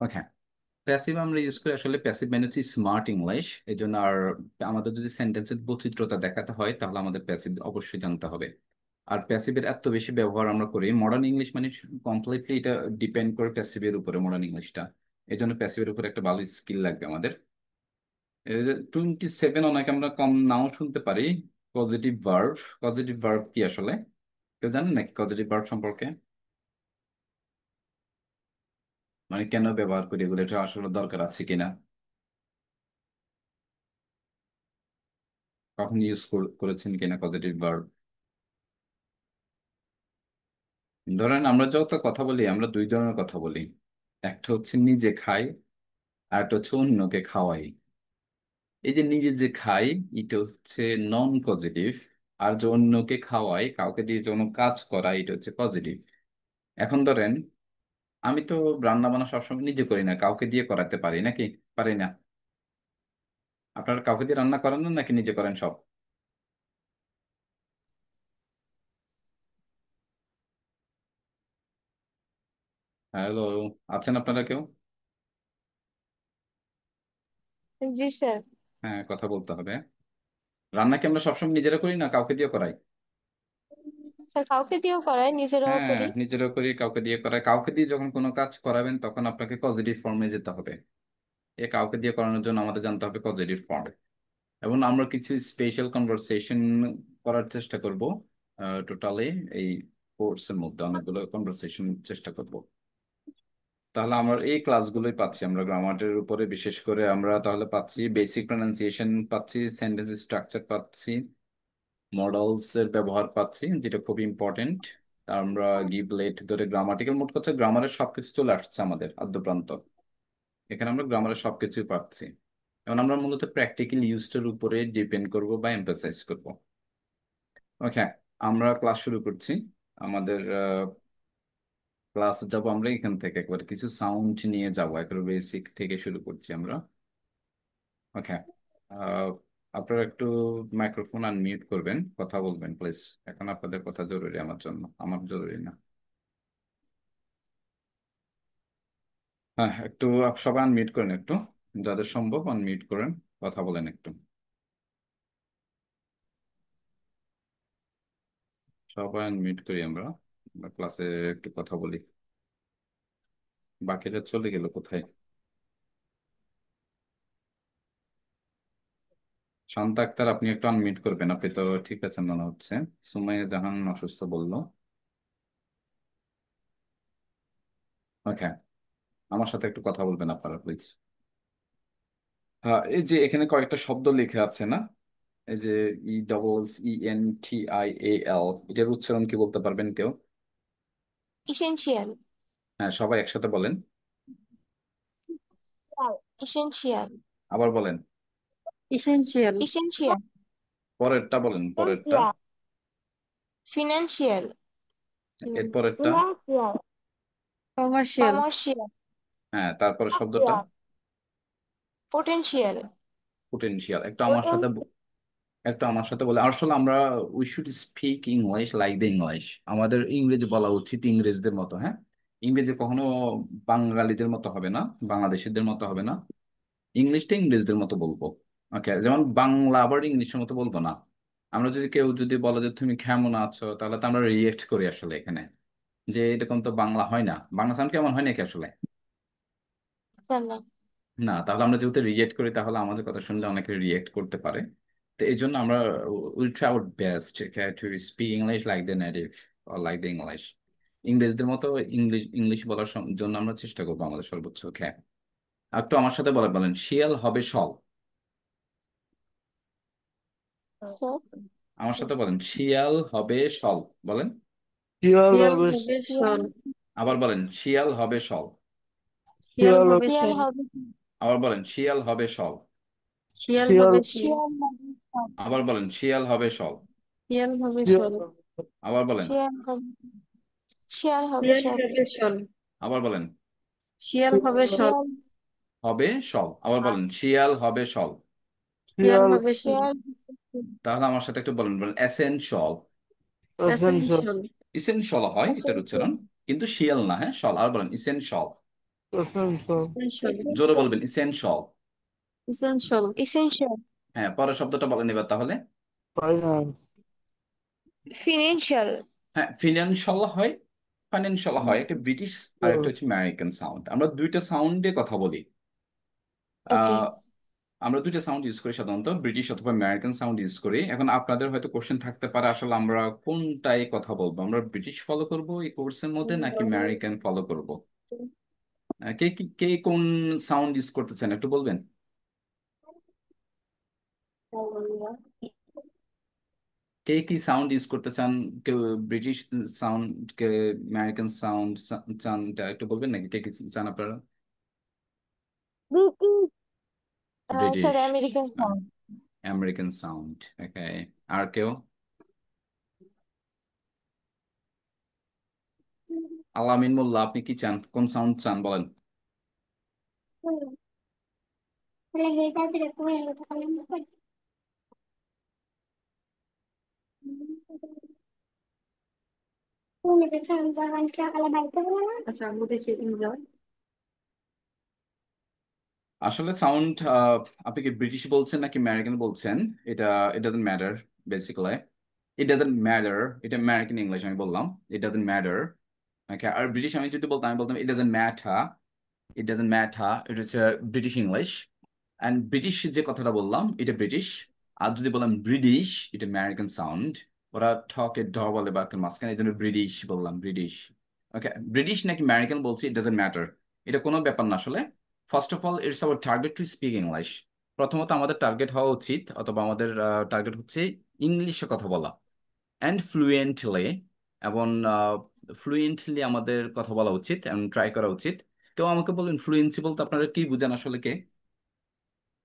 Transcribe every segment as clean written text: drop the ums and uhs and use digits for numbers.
ওকে, passive আমরা use করি আসলে, প্যাসিভ মানে হচ্ছে স্মার্ট ইংলিশ। এই জন্য আর আমাদের যদি সেন্টেন্সের বৈচিত্র্যতা দেখাতে হয় তাহলে আমাদের প্যাসিভ অবশ্যই জানতে হবে। আর প্যাসিভের এত বেশি ব্যবহার আমরা করি, মডার্ন ইংলিশ মানে কমপ্লিটলি এটা ডিপেন্ড করে প্যাসিভের উপরে, মডার্ন ইংলিশটা। এই জন্য প্যাসিভের উপরে একটা ভালো স্কিল লাগবে আমাদের। 27 অনেকে আমরা কম নাও শুনতে পারি। পজিটিভ ভার্ব, পজিটিভ ভার্ব কি আসলে কেউ জানেন নাকি পজিটিভ ভার্ব সম্পর্কে? মানে কেন ব্যবহার করি এগুলো, এটা আসলে দরকার আছে কিনা, কখন ইউজ করেছেন কিনা পজিটিভ ভার্ব? ধরেন আমরা যত কথা বলি, আমরা দুই ধরনের কথা বলি। একটা হচ্ছে নিজে খাই, আর একটা হচ্ছে অন্যকে খাওয়াই। এই যে নিজে যে খাই, এটা হচ্ছে নন পজিটিভ। আর যে অন্যকে খাওয়াই, কাউকে দিয়ে কোনো কাজ করা, এটা হচ্ছে পজিটিভ। এখন ধরেন আমি তো রান্না বান্না সবসময় নিজে করি না, কাউকে দিয়ে করাতে পারি নাকি? পারি না? আপনারা কাউকে দিয়ে রান্না করেন না নাকি নিজে করেন সব? হ্যালো, আছেন আপনারা কেউ? জি স্যার। হ্যাঁ, কথা বলতে হবে। রান্না কি আমরা সবসময় নিজেরা করি না কাউকে দিয়ে করাই? স্যার কাউকে দিয়েও করায়, নিজেরাও হ্যাঁ, করি। নিজেরাও করি, কাউকে দিয়ে করাই। কাউকে দিয়ে যখন কোনো কাজ করাবেন তখন আপনাকে পজিটিভ ফর্মে যেতে হবে। এ কাউকে দিয়ে করানোর জন্য আমাদের জানতে হবে পজিটিভ ফর্ম। এবং আমরা কিছু স্পেশাল কনভারসেশন করার চেষ্টা করব। টোটালি এই কোর্সের মধ্যে অনেকগুলো কনভারসেশন চেষ্টা করব। তাহলে আমরা এই ক্লাসগুলোই পাচ্ছি, আমরা গ্রামারের উপরে বিশেষ করে আমরা তাহলে পাচ্ছি বেসিক প্রনাউন্সিয়েশন, পাচ্ছি সেন্টেন্স স্ট্রাকচার, পাচ্ছি মডেলস এর ব্যবহার পাচ্ছি, যেটা খুব ইম্পর্টেন্ট। আমরা গিভ লেট ধরে গ্রামাটিক্যাল, মোট কথা গ্রামারের সবকিছু চলে আসছে আমাদের আদ্যপ্রান্ত। এখানে আমরা গ্রামারের সবকিছুই পাচ্ছি। এখন আমরা মূলত প্র্যাকটিক্যাল ইউজটার উপরে ডিপেন্ড করব বা এমফাসাইজ করব। ওকে, আমরা ক্লাস শুরু করছি। আমাদের ক্লাস যাব আমরা এখান থেকে, একবার কিছু সাউন্ড নিয়ে যাবো, একবার বেসিক থেকে শুরু করছি আমরা। ওকে, আপনারা একটু মাইক্রোফোন আনমিউট করবেন, কথা বলবেন প্লিজ। এখন আপনাদের কথা জরুরি আমার জন্য, আমার জরুরি না। হ্যাঁ, একটু সবাই আনমিউট করেন একটু, যাদের সম্ভব আনমিউট করেন, কথা বলেন একটু। সবাই আনমিউট করি আমরা, ক্লাসে একটু কথা বলি। বাকিরা চলে গেল কোথায়? শান্তা আক্তার, আপনি একটু আনমিউট করবেন, আপনি তো ঠিক আছেন মনে হচ্ছে। সুমাইয়া জাহান অসুস্থ বললো। ওকে, আমার সাথে একটু কথা বলবেন আপনারা প্লিজ। হ্যাঁ, এই যে এখানে কয়েকটা শব্দ লেখা আছে না, এই যে ENTIAL, এটার উচ্চারণ কি বলতে পারবেন কেউ? ইসেনশিয়াল। হ্যাঁ, সবাই একসাথে বলেন। ইসেনশিয়াল। আবার বলেন। essential, essential. পরেরটা বলেন, পরেরটা। ফিনান্সিয়াল। এর পরেরটা। commercial, commercial. হ্যাঁ, তারপরে শব্দটা। পোটেনশিয়াল। পোটেনশিয়াল। একটু আমার সাথে বলে, আসলে আমরা we should speak English like the English. আমাদের ইংরেজি বলা উচিত ইংরেজদের মতো, হ্যাঁ। ইংরেজি কখনো বাঙালিদের মতো হবে না, বাংলাদেশিদের মতো হবে না। ইংলিশটা ইংরেজদের মতো বলবো। ওকে, যেমন বাংলা আবার ইংলিশের মতো বলবো না। আমরা যদি কেউ যদি বলে যে তুমি কেমন আছো, তাহলে তো আমরা রিয়েক্ট করি আসলে এখানে, যে এরকম তো বাংলা হয় না, বাংলা সাউন্ড কেমন হয় নাকি আসলে? জানলাম। না, তাহলে আমরা যেহেতু রিয়েক্ট করি তাহলে আমাদের কথা শুনলে অনেকে রিয়েক্ট করতে পারে। তো এই জন্য আমরা will try our best to speak English like the native or like the English. ইংরেজদের মতো ইংলিশ ইংলিশ বলার জন্য আমরা চেষ্টা করবো আমাদের সর্বোচ্চ। হ্যাঁ, একটু আমার সাথে বলেন, শিয়াল হবে সল। স্যার। আমার সাথে বলেন, শিয়াল হবে সল। বলেন। শিয়াল শিয়াল হবে হবে সল, আবার বলেন, শিয়াল হবে সল। শিয়াল শিয়াল হবে হবে শিয়াল সল, হবে। আবার বলেন, শিয়াল হবে সল। শিয়াল শিয়াল হবে সল, শিয়াল হবে সব। আবার বলেন, শিয়াল হবে সল। শিয়াল হবে শিয়াল সল, হবে আবার বলেন। শিয়াল হবে। শিয়াল হবে শিয়াল সব। হবে সল, আবার বলেন, শিয়াল হবে সল, শিয়াল। হবে সল। আবার বলেন, শিয়াল হবে সল। শিয়াল শিয়াল হবে সল, শিয়াল। তাহলে আমার সাথে একটু বলেন, এসেনশিয়াল। এসেনশিয়াল অ্যাসেনশিয়াল, ইসেনশিয়াল হয় এটার উচ্চারণ, কিন্তু শিয়াল না। হ্যাঁ, শল। আর বলেন ইসেনশিয়াল। essential, জোরে বলবেন, ইসেনশিয়াল। essential, essential, হ্যাঁ, পরের শব্দটা বলেন এবার তাহলে। finance, financial. হ্যাঁ, ফিনান্সিয়াল হয়, ফাইন্যান্সিয়াল হয়, একটা ব্রিটিশ আর একটা so, হচ্ছে আমেরিকান সাউন্ড। আমরা দুইটা সাউন্ডে কথা বলি। আহ, Okay. আমরা দুইটা সাউন্ড ইউজ করি সাধারণত, ব্রিটিশ অথবা আমেরিকান সাউন্ড ইউজ করি। এখন আপনাদের হয়তো কোশ্চেন থাকতে পারে আসলে আমরা কোনটাই কথা বলবো, আমরা ব্রিটিশ ফলো করব এই কোর্সের মধ্যে নাকি আমেরিকান ফলো করব। কে কোন সাউন্ড ইউজ করতেছেন একটু বলবেন। কে কি সাউন্ড ইউজ করতে চান, কেউ ব্রিটিশ সাউন্ড, কে আমেরিকান সাউন্ড চান, এটা একটু বলবেন নাকি, কে কি চান আপনারা। British, Sir, American sound. American sound, okay. আর কেউ, আলামিন মোল্লা আপনি কি চান, কোন সাউন্ড চান বলেন। আচ্ছা আমাদের চেকিং যাও। আসলে সাউন্ড, আপনি কি ব্রিটিশ বলছেন নাকি আমেরিকান বলছেন, এটা it doesn't matter basically. It doesn't matter, এটা আমেরিকান ইংলিশ আমি বললাম, ইট ডাজন্ট ম্যাটার। ওকে, আর ব্রিটিশ আমি যদি বলতাম, আমি বলতাম it doesn't matter, it doesn't matter, এটা হচ্ছে ব্রিটিশ ইংলিশ। অ্যান্ড ব্রিটিশ যে কথাটা বললাম এটা ব্রিটিশ। আর যদি বললাম ব্রিটিশ, এটা আমেরিকান সাউন্ড। ওরা ঠকে ঢ বলে বা মাঝখানে, এই জন্য ব্রিটিশ বললাম, ব্রিটিশ। ওকে, ব্রিটিশ নাকি আমেরিকান বলছি ইট ডাজন্ট ম্যাটার, এটা কোনো ব্যাপার না আসলে। First of all it's our target two speak English. প্রথমত আমাদের টার্গেট হওয়া উচিত, অথবা আমাদের টার্গেট হচ্ছে ইংলিশে কথা বলা, অ্যান্ড ফ্লুয়েন্টলি। এবং ফ্লুয়েন্টলি আমাদের কথা বলা উচিত এবং ট্রাই করা উচিত। কেউ আমাকে বলবেন ফ্লুয়েন্সি বলতে আপনারা কি বুঝেন আসলে, কে।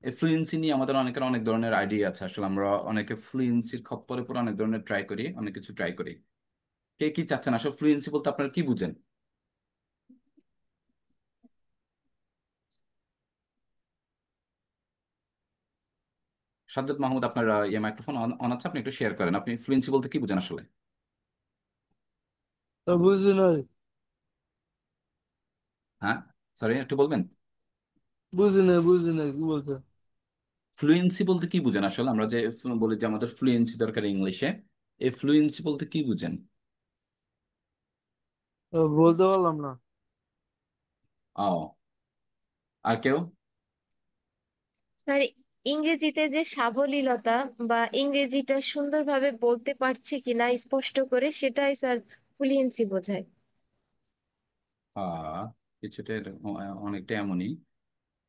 এই ফ্লুয়েন্সি নিয়ে আমাদের অনেকের অনেক ধরনের আইডিয়া আছে, আসলে আমরা অনেকে ফ্লুয়েন্সির খপ্পরে পরে অনেক ধরনের ট্রাই করি, অনেক কিছু ট্রাই করি। কে কি চাচ্ছেন আসলে, ফ্লুয়েন্সি বলতে আপনারা কি বুঝেন। সাজ্জাদ মাহমুদ, আপনার মাইক্রোফোন অন আছে, আপনি একটু শেয়ার করেন, আপনি ফ্লুয়েন্সি বলতে কি বুঝেন আসলে। তা বুঝি নাই, হ্যাঁ, সরি একটু বলবেন। বুঝি নাই কি বলছে। ফ্লুয়েন্সি বলতে কি বুঝেন আসলে, আমরা যে বলি যে আমাদের ফ্লুয়েন্সি দরকার ইংলিশে, এই ফ্লুয়েন্সি বলতে কি বুঝেন। বলতে পারলাম না। ও, আর কেউ। স্যার, ইংরেজিতে যে সাবলীলতা বা ইংরেজিটা সুন্দরভাবে বলতে পারছি কিনা স্পষ্ট করে, সেটাই স্যার ফ্লুয়েন্সি বোঝায়। আহ কিছুটা অনেকটা এমনই।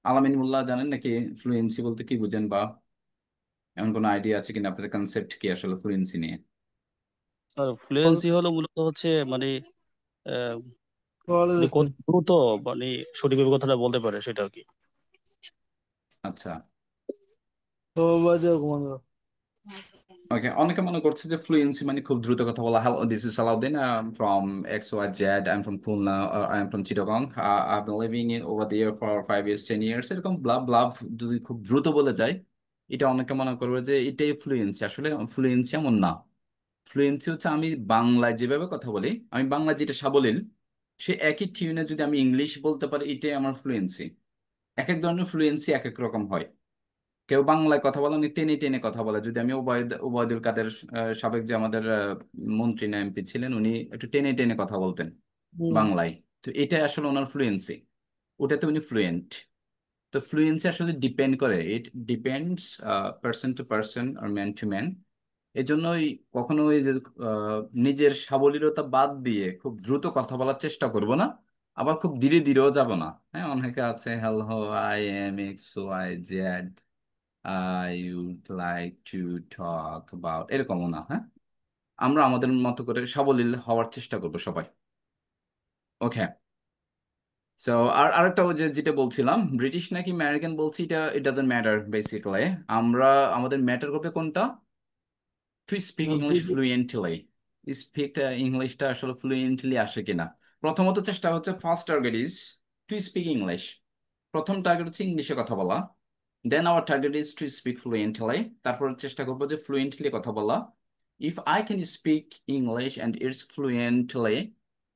আলামিন মোল্লা জানেন নাকি ফ্লুয়েন্সি বলতে কি বুঝেন, বা এমন কোনো আইডিয়া আছে কিনা আপনাদের, কনসেপ্ট কি আসলে ফ্লুয়েন্সি নিয়ে। স্যার ফ্লুয়েন্সি হলো মূলত হচ্ছে মানে আহ, মানে ওয়ালাইকুম কত দ্রুত মানে সঠিকভাবে কথাটা বলতে পারে সেটা আর কি। আচ্ছা, আসসালাম। ওকে। অনেকে মনে করছে যে ফ্লুয়েন্সি মানে খুব দ্রুত কথা বলা। Hello, this is Salauddin from X Y Z, I am from Khulna, I am from Chittagong, I been living in over there for 5 years 10 years, এরকম ব্লাব ব্লাব যদি খুব দ্রুত বলে যায়, এটা অনেকে মনে করবে যে এটাই ফ্লুয়েন্সি। আসলে ফ্লুয়েন্সি এমন না। ফ্লুয়েন্সি হচ্ছে আমি বাংলায় যেভাবে কথা বলি, আমি বাংলায় যেটা সাবলীল, সে একই টিউনে যদি আমি ইংলিশ বলতে পারি, এটাই আমার ফ্লুয়েন্সি। এক এক ধরনের ফ্লুয়েন্সি এক এক রকম হয়। কেউ বাংলায় কথা বলে অনেক টেনে টেনে কথা বলে, যদি আমি ওবায়দুল কাদের, সাবেক যে আমাদের মন্ত্রী না এমপি ছিলেন, উনি একটু টেনে টেনে কথা বলতেন হুম, বাংলায়, তো এটা আসলে ওনার ফ্লুয়েন্সি, ওটাতে উনি ফ্লুয়েন্ট। তো ফ্লুয়েন্সি আসলে ডিপেন্ড করে, it depends person to person আর ম্যান টু ম্যান। এজন্যই কখনো ওই যে নিজের সাবলীলতা বাদ দিয়ে খুব দ্রুত কথা বলার চেষ্টা করব না, আবার খুব ধীরে ধীরেও যাব না। হ্যাঁ, অনেকে আছে hello, I am X Y Z, I would like to talk about, এরকমও না। হ্যাঁ, আমরা আমাদের মতো করে সাবলীল হওয়ার চেষ্টা করবো সবাই। ওকে। সো আর আরেকটা ওই যে যেটা বলছিলাম, ব্রিটিশ নাকি আমেরিকান বলছি, এটা ইট ডাজন্ট ম্যাটার বেসিক্যালি। আমরা, আমাদের ম্যাটার করবে কোনটা, to speak English fluently. Speak ইংলিশটা আসলে ফ্লুয়েন্টলি আসে কিনা। প্রথমত চেষ্টা হচ্ছে, first target is to speak English. প্রথম টার্গেট হচ্ছে ইংলিশে কথা বলা। Then our target is to speak fluently. তারপর চেষ্টা করবো যে ফ্লুয়েন্টলি কথা বলা। If I can speak English and it's fluently,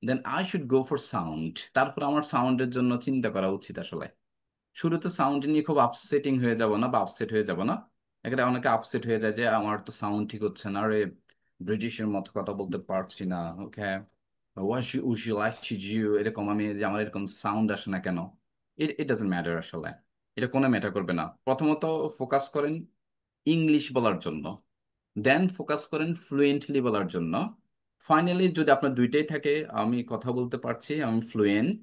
then I should go for sound, তারপর আমার সাউন্ডের জন্য চিন্তা করা উচিত আসলে। শুরুতে সাউন্ড নিয়ে খুব আপসেটিং হয়ে যাব না বা আপসেট হয়ে যাব না। এখানে অনেকে আপসেট হয়ে যায় যে আমার তো সাউন্ড ঠিক হচ্ছে না, আরে ব্রিটিশের মতো কথা বলতে পারছি না, ওকে এরকম আমি যে আমার এরকম সাউন্ড আসে না কেন। ইট ডাজন্ট ম্যাটার আসলে, এটা কোনো ম্যাটার করবে না। প্রথমত ফোকাস করেন ইংলিশ বলার জন্য, দেন ফোকাস করেন ফ্লুয়েন্টলি বলার জন্য। ফাইনালি যদি আপনার দুইটাই থাকে, আমি কথা বলতে পারছি, আমি fluent,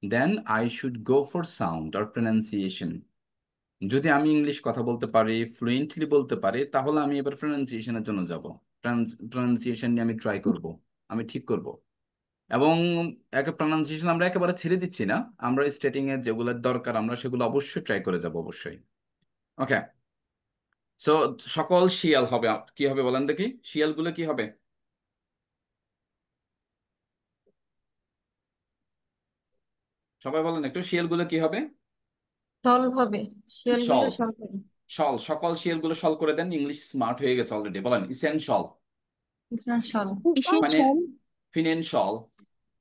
then I should go for sound আর প্রনাউন্সিয়েশন। যদি আমি ইংলিশ কথা বলতে পারি, ফ্লুয়েন্টলি বলতে পারি, তাহলে আমি এবার প্রনাউন্সিয়েশনের জন্য যাব। প্রনাউন্সিয়েশন নিয়ে আমি ট্রাই করব, আমি ঠিক করব। এবং প্রনাউন্সিয়েশন আমরা একেবারে ছেড়ে দিচ্ছি না, আমরা স্টেটিং এর যেগুলো দরকার আমরা সেগুলো অবশ্যই ট্রাই করে যাব, অবশ্যই। ওকে, সো সকল শিয়াল হবে, কি হবে বলেন দেখি, শিয়ালগুলো কি হবে? সবাই বলেন একটু, শিয়ালগুলো কি হবে? সল হবে, শিয়ালগুলো সল, সল হবে। সল, সকল শিয়ালগুলো সল করে দেন, ইংলিশ স্মার্ট হয়ে গেছে অলরেডি। বলেন ইসেনশাল, সল, মানে Essential. Financial,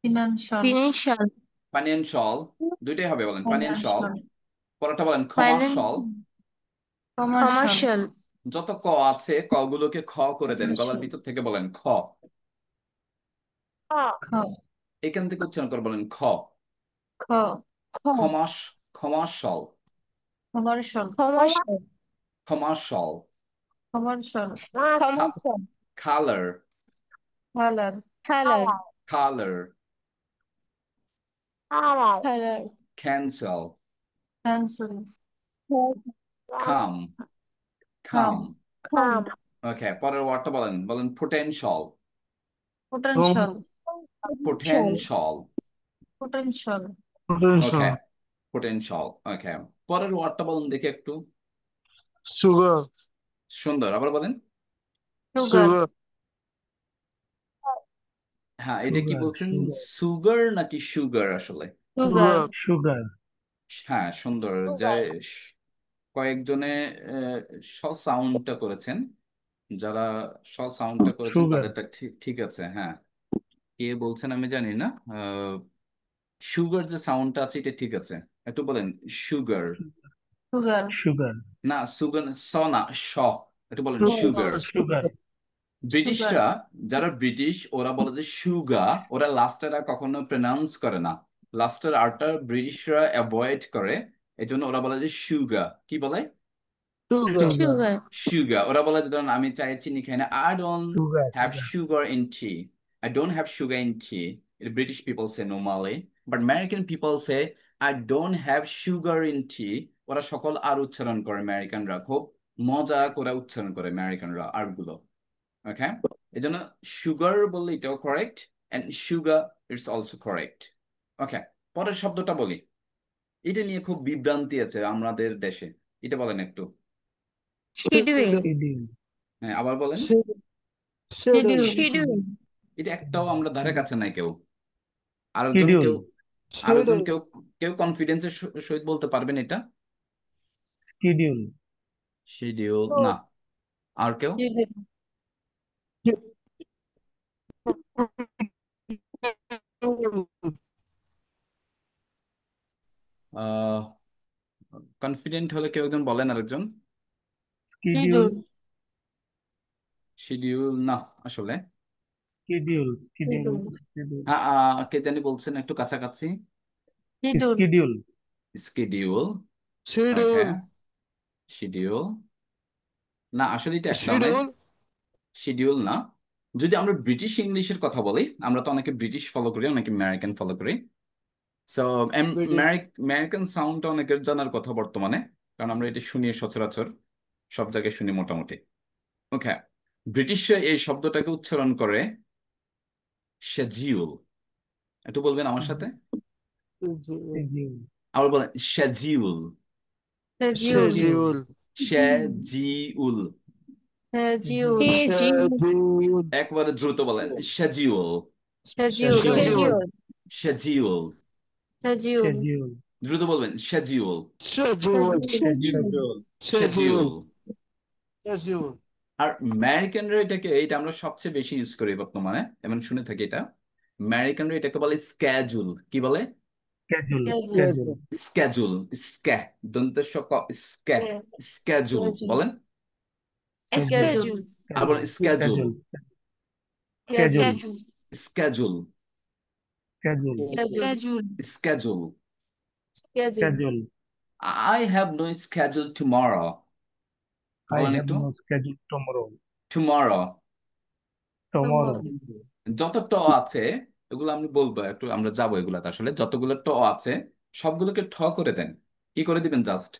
financial, Financial. Financial, দুইটাই হবে, বলেন ফাইন্যান্সিয়াল। ফাইন্যান্সিয়াল, পরেরটা বলেন কমার্শাল। Finance. Commercial, Commercial. যত ক আছে ক গুলোকে খ করে দেন, গলার কমার্শিয়াল, ভিতর থেকে বলেন খ, খ, এখান থেকে উচ্চারণ করে বলেন খ। খ, Com. Commerce, commercial, commercial, Commercial. Commercial. Commercial, Commercial. Colour, colour, Color. Colour. Color. Cancel, cancel, come, come, come. Come. Okay, পরের ওয়ার্ডটা বলেন, বলেন potential, potential, potential. Potential, okay, potential. Okay, পরের ওয়ার্ডটা বলুন দেখি একটু, সুগার, সুন্দর, আবার বলেন। সুগার, হ্যাঁ, এটা কি সুগার, বলছেন, সুগার, সুগার নাকি সুগার আসলে? সুগার, সুগার, হ্যাঁ, সুন্দর, যে কয়েকজনে স সাউন্ডটা করেছেন, যারা স সাউন্ডটা করেছেন সুগার, তাদেরটা ঠিক ঠিক আছে। হ্যাঁ, কে বলছেন আমি জানি না। সুগার যে সাউন্ডটা আছে এটা ঠিক আছে, একটু বলেন সুগার। সুগার, সুগার, না, সুগার স না, স, একটু বলেন সুগার, সুগার। সুগার, সুগার, ব্রিটিশরা, যারা ব্রিটিশ, ওরা বলে যে সুগা, ওরা লাস্টের আর কখনো প্রনাউন্স করে না, লাস্টের আরটা ব্রিটিশরা অ্যাভয়েড করে, এই জন্য ওরা বলে যে সুগা। কি বলে? Sugar, sugar, Sugar. সুগা। ওরা বলে যে ধরুন আমি চাই চিনি খাই না, I don't sugar, have sugar, sugar in tea, I don't have sugar in tea. British people say normally, but American people say I don't have sugar in tea. ওরা সকল আর উচ্চারণ করে, আমেরিকানরা খুব মজা করে উচ্চারণ করে, আমেরিকানরা আর গুলো। ওকে, এই জন্য সুগার বললে এটাও correct, and sugar it's also correct. Okay, পরের শব্দটা বলি, এটা নিয়ে খুব বিভ্রান্তি আছে আমাদের দেশে, এটা বলেন একটু। Schedule. শিডিউল, হ্যাঁ, আবার বলেন। Schedule, Schedule. এটা একটাও আমরা ধারে কাছে নাই কেউ। আরেকজন শিডিউল, কেউ, আরেকজন শিডিউল, কেউ, কেউ কনফিডেন্সের সহিত বলতে পারবেন এটা? শিডিউল, শিডিউল না। আর কেউ? আহ কনফিডেন্ট হলে কেউ একজন বলেন, আরেকজন। শিডিউল, শিডিউল না আসলে। শিডিউল, শিডিউল, শিডিউল, কে জানি বলছেন একটু কাছাকাছি। Schedule, schedule. Okay, schedule, schedule না, আসলে এটা একটাও নাই। শিডিউল, শিডিউল না। যদি আমরা ব্রিটিশ ইংলিশের কথা বলি, আমরা তো অনেকে ব্রিটিশ ফলো করি, অনেকে আমেরিকান ফলো করি। সো আমেরিকান সাউন্ডটা অনেকের জানার কথা বর্তমানে, কারণ আমরা এটা শুনি সচরাচর, সব জায়গায় শুনি মোটামুটি। ওকে, ব্রিটিশরা এই শব্দটাকে উচ্চারণ করে শ্যাজিউল। একটু বলবেন আমার সাথে, শিডিউল, আবার বলেন schedule, schedule, schedule. Schedule, Schedule. একবারে দ্রুত বলেন schedule, schedule, Schedule. Schedule. Schedule, schedule, দ্রুত বলবেন schedule, schedule, schedule, schedule, schedule. Schedule, আর আমেরিকানরা এটাকে, এটা আমরা সবচেয়ে বেশি ইউজ করি বর্তমানে, এমন শুনে থাকি এটা, আমেরিকানরা এটাকে বলে স্ক্যাজুল। কি বলে? schedule, Schedule. schedule, schedule. স্ক্যা দন্তেশ ক, স্ক্যা, স্ক্যাজুল Schedule. বলেন। schedule, schedule, আর বলেন schedule. schedule, schedule, schedule, schedule, Schedule. Schedule. Schedule. schedule. I have no schedule tomorrow I বলেন have একটু। no schedule tomorrow. tomorrow Tomorrow. যত ট আছে এগুলো আমি বলবো, একটু আমরা যাবো এগুলাতে। আসলে যতগুলো ট আছে সবগুলোকে ঠ করে দেন। কি করে দিবেন? Just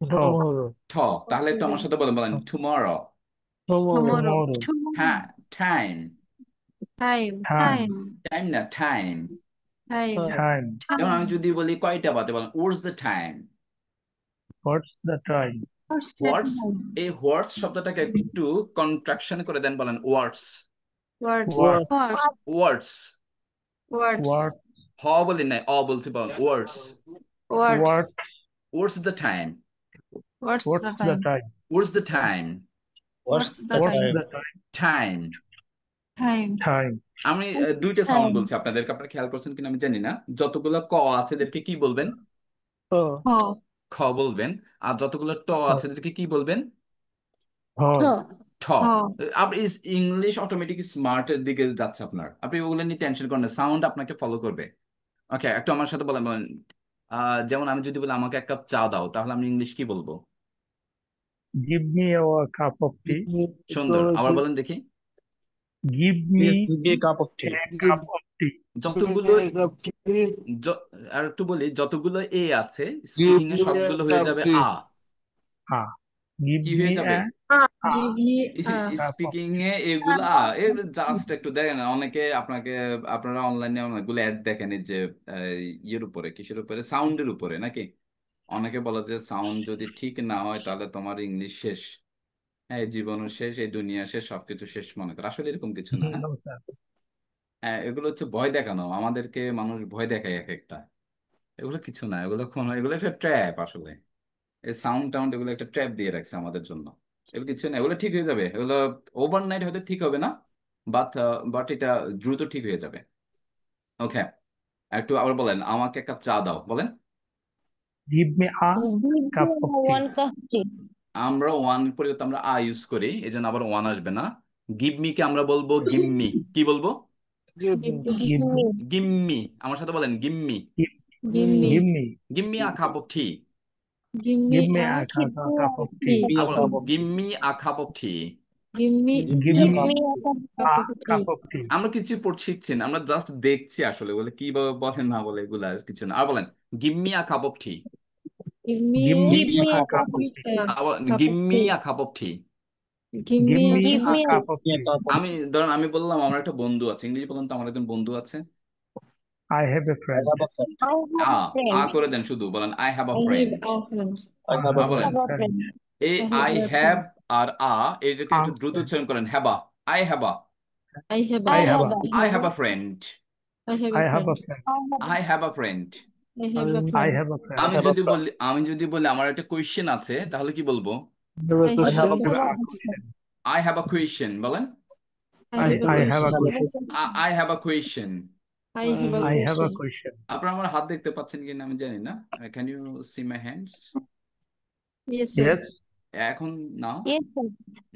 Tomorrow. ঠ। তাহলে একটু আমার সাথে বলেন, বলেন টুমরো। Tomorrow. হ্যাঁ, টাইম। Time. Time. টাইম না, টাইম। Time. Time. যেমন আমি যদি বলি কয়টা বাজে, বলেন what's the time. What's the time? হোয়াটস, এই হোয়াটস শব্দটাকে একটু কন্ট্রাকশন করে দেন, বলেন ওয়ার্ডস। Words. What? Words. Words. What? হ বলি নাই, অ বলছি, বলেন ওয়ার্ডস। Words. What? What's the time. What's What's the the time? time? What's the time. What's the What's time? the time? Time. Time. Time. আমি দুইটা সাউন্ড বলছি আপনাদেরকে, আপনারা খেয়াল করছেন কিনা আমি জানি না। যতগুলো ক আছে এদেরকে কি বলবেন? Oh. খ বলবেন। আর যতগুলো ট আছে এদেরকে কি বলবেন? Oh. ঠ। Oh. আপনি ইংলিশ অটোমেটিক স্মার্টের দিকে যাচ্ছে আপনার, আপনি ওগুলো নিয়ে টেনশন করেন না, সাউন্ড আপনাকে ফলো করবে। ওকে, একটু আমার সাথে বলেন, বলেন যেমন আমি যদি বলি আমাকে এক কাপ চা দাও, তাহলে আমি ইংলিশ কি বলবো? Give me a cup of tea. সুন্দর, আবার বলেন দেখি। Give me give me a cup of tea. a cup of tea. যতগুলো আর একটু বলি, যতগুলো এ আছে স্পিকিং এ সবগুলো হয়ে যাবে আ। Ah. Give কি হয়ে me যাবে? a Give me a cup of speaking এ এগুলা জাস্ট একটু দেখেন। অনেকে আপনারা অনলাইনে অনেকগুলো অ্যাড দেখেন, এই যে ইয়ের উপরে, কিসের উপরে, সাউন্ডের উপরে নাকি। অনেকে বলে যে সাউন্ড যদি ঠিক না হয় তাহলে তোমার ইংলিশ শেষ, হ্যাঁ জীবনও শেষ, এই দুনিয়া শেষ, সবকিছু শেষ মনে করে। আসলে এরকম কিছু না। হ্যাঁ, no, sir. হ্যাঁ, এগুলো হচ্ছে ভয় দেখানো, আমাদেরকে মানুষ ভয় দেখায় এক একটা। এগুলো কিছু না, এগুলো এগুলো একটা ট্র্যাপ আসলে। এই সাউন্ড টাউন্ড এগুলো একটা ট্র্যাপ দিয়ে রাখছে আমাদের জন্য। এগুলো কিছু না, এগুলো ঠিক হয়ে যাবে। এগুলো ওভারনাইট হয়তো ঠিক হবে না, বাট বাট এটা দ্রুত ঠিক হয়ে যাবে। ওকে, একটু আবার বলেন, আমাকে এক কাপ চা দাও বলেন। Give me a cup of tea. আমরা ওয়ান পরিবর্তে আমরা আ ইউজ করি, এই জন্য আবার ওয়ান আসবে না। গিভ মি কে আমরা বলবো গিম্মি। কি বলবো? Give me. গিম্মি। আমার সাথে বলেন gimme. Give me. Give me. Gimme a cup of tea. Give Give me me a a cup of tea. Give me a আবার cup of tea. Gimme a cup of tea. Give me Give a me cup. a a cup of cup tea. of tea. আমরা কিছু শিখছি না, আমরা just দেখছি আসলে বলে কিভাবে বলেন না বলে, এগুলা কিছু না। আর বলেন gimme a cup of tea. Give me Give me a a cup of tea. আবার cup of গিম্মি tea. A cup of tea. Give Give me me a cup of Give me a tea. cup of আমি tea. ধরেন আমি বললাম আমার একটা বন্ধু আছে, ইংরেজি বললাম তো আমার একজন বন্ধু আছে। I have a I friend. have a friend. আ আ করে দেন, শুধু বলেন I have a I friend. have a friend. I have a আর বলেন friend. friend. এই I have I a have friend. আর এটাকে A একটু দ্রুত friend. উচ্চারণ করেন, have a. I have a. I have I have I have a friend. I have I a have a friend. friend. I have a friend. I have a I friend. have a friend. I have a friend. আমি যদি বলি আমার একটা question আছে, তাহলে কি বলবো? I I have a have a Have a question. question. I have a question বলেন। I have a I have a question. question. I have a question. I have a I have a question. question. আপনারা আমার হাত দেখতে পাচ্ছেন কিনা আমি জানি না। Can you see my hands? Yes, sir. Yes. এখন নাও,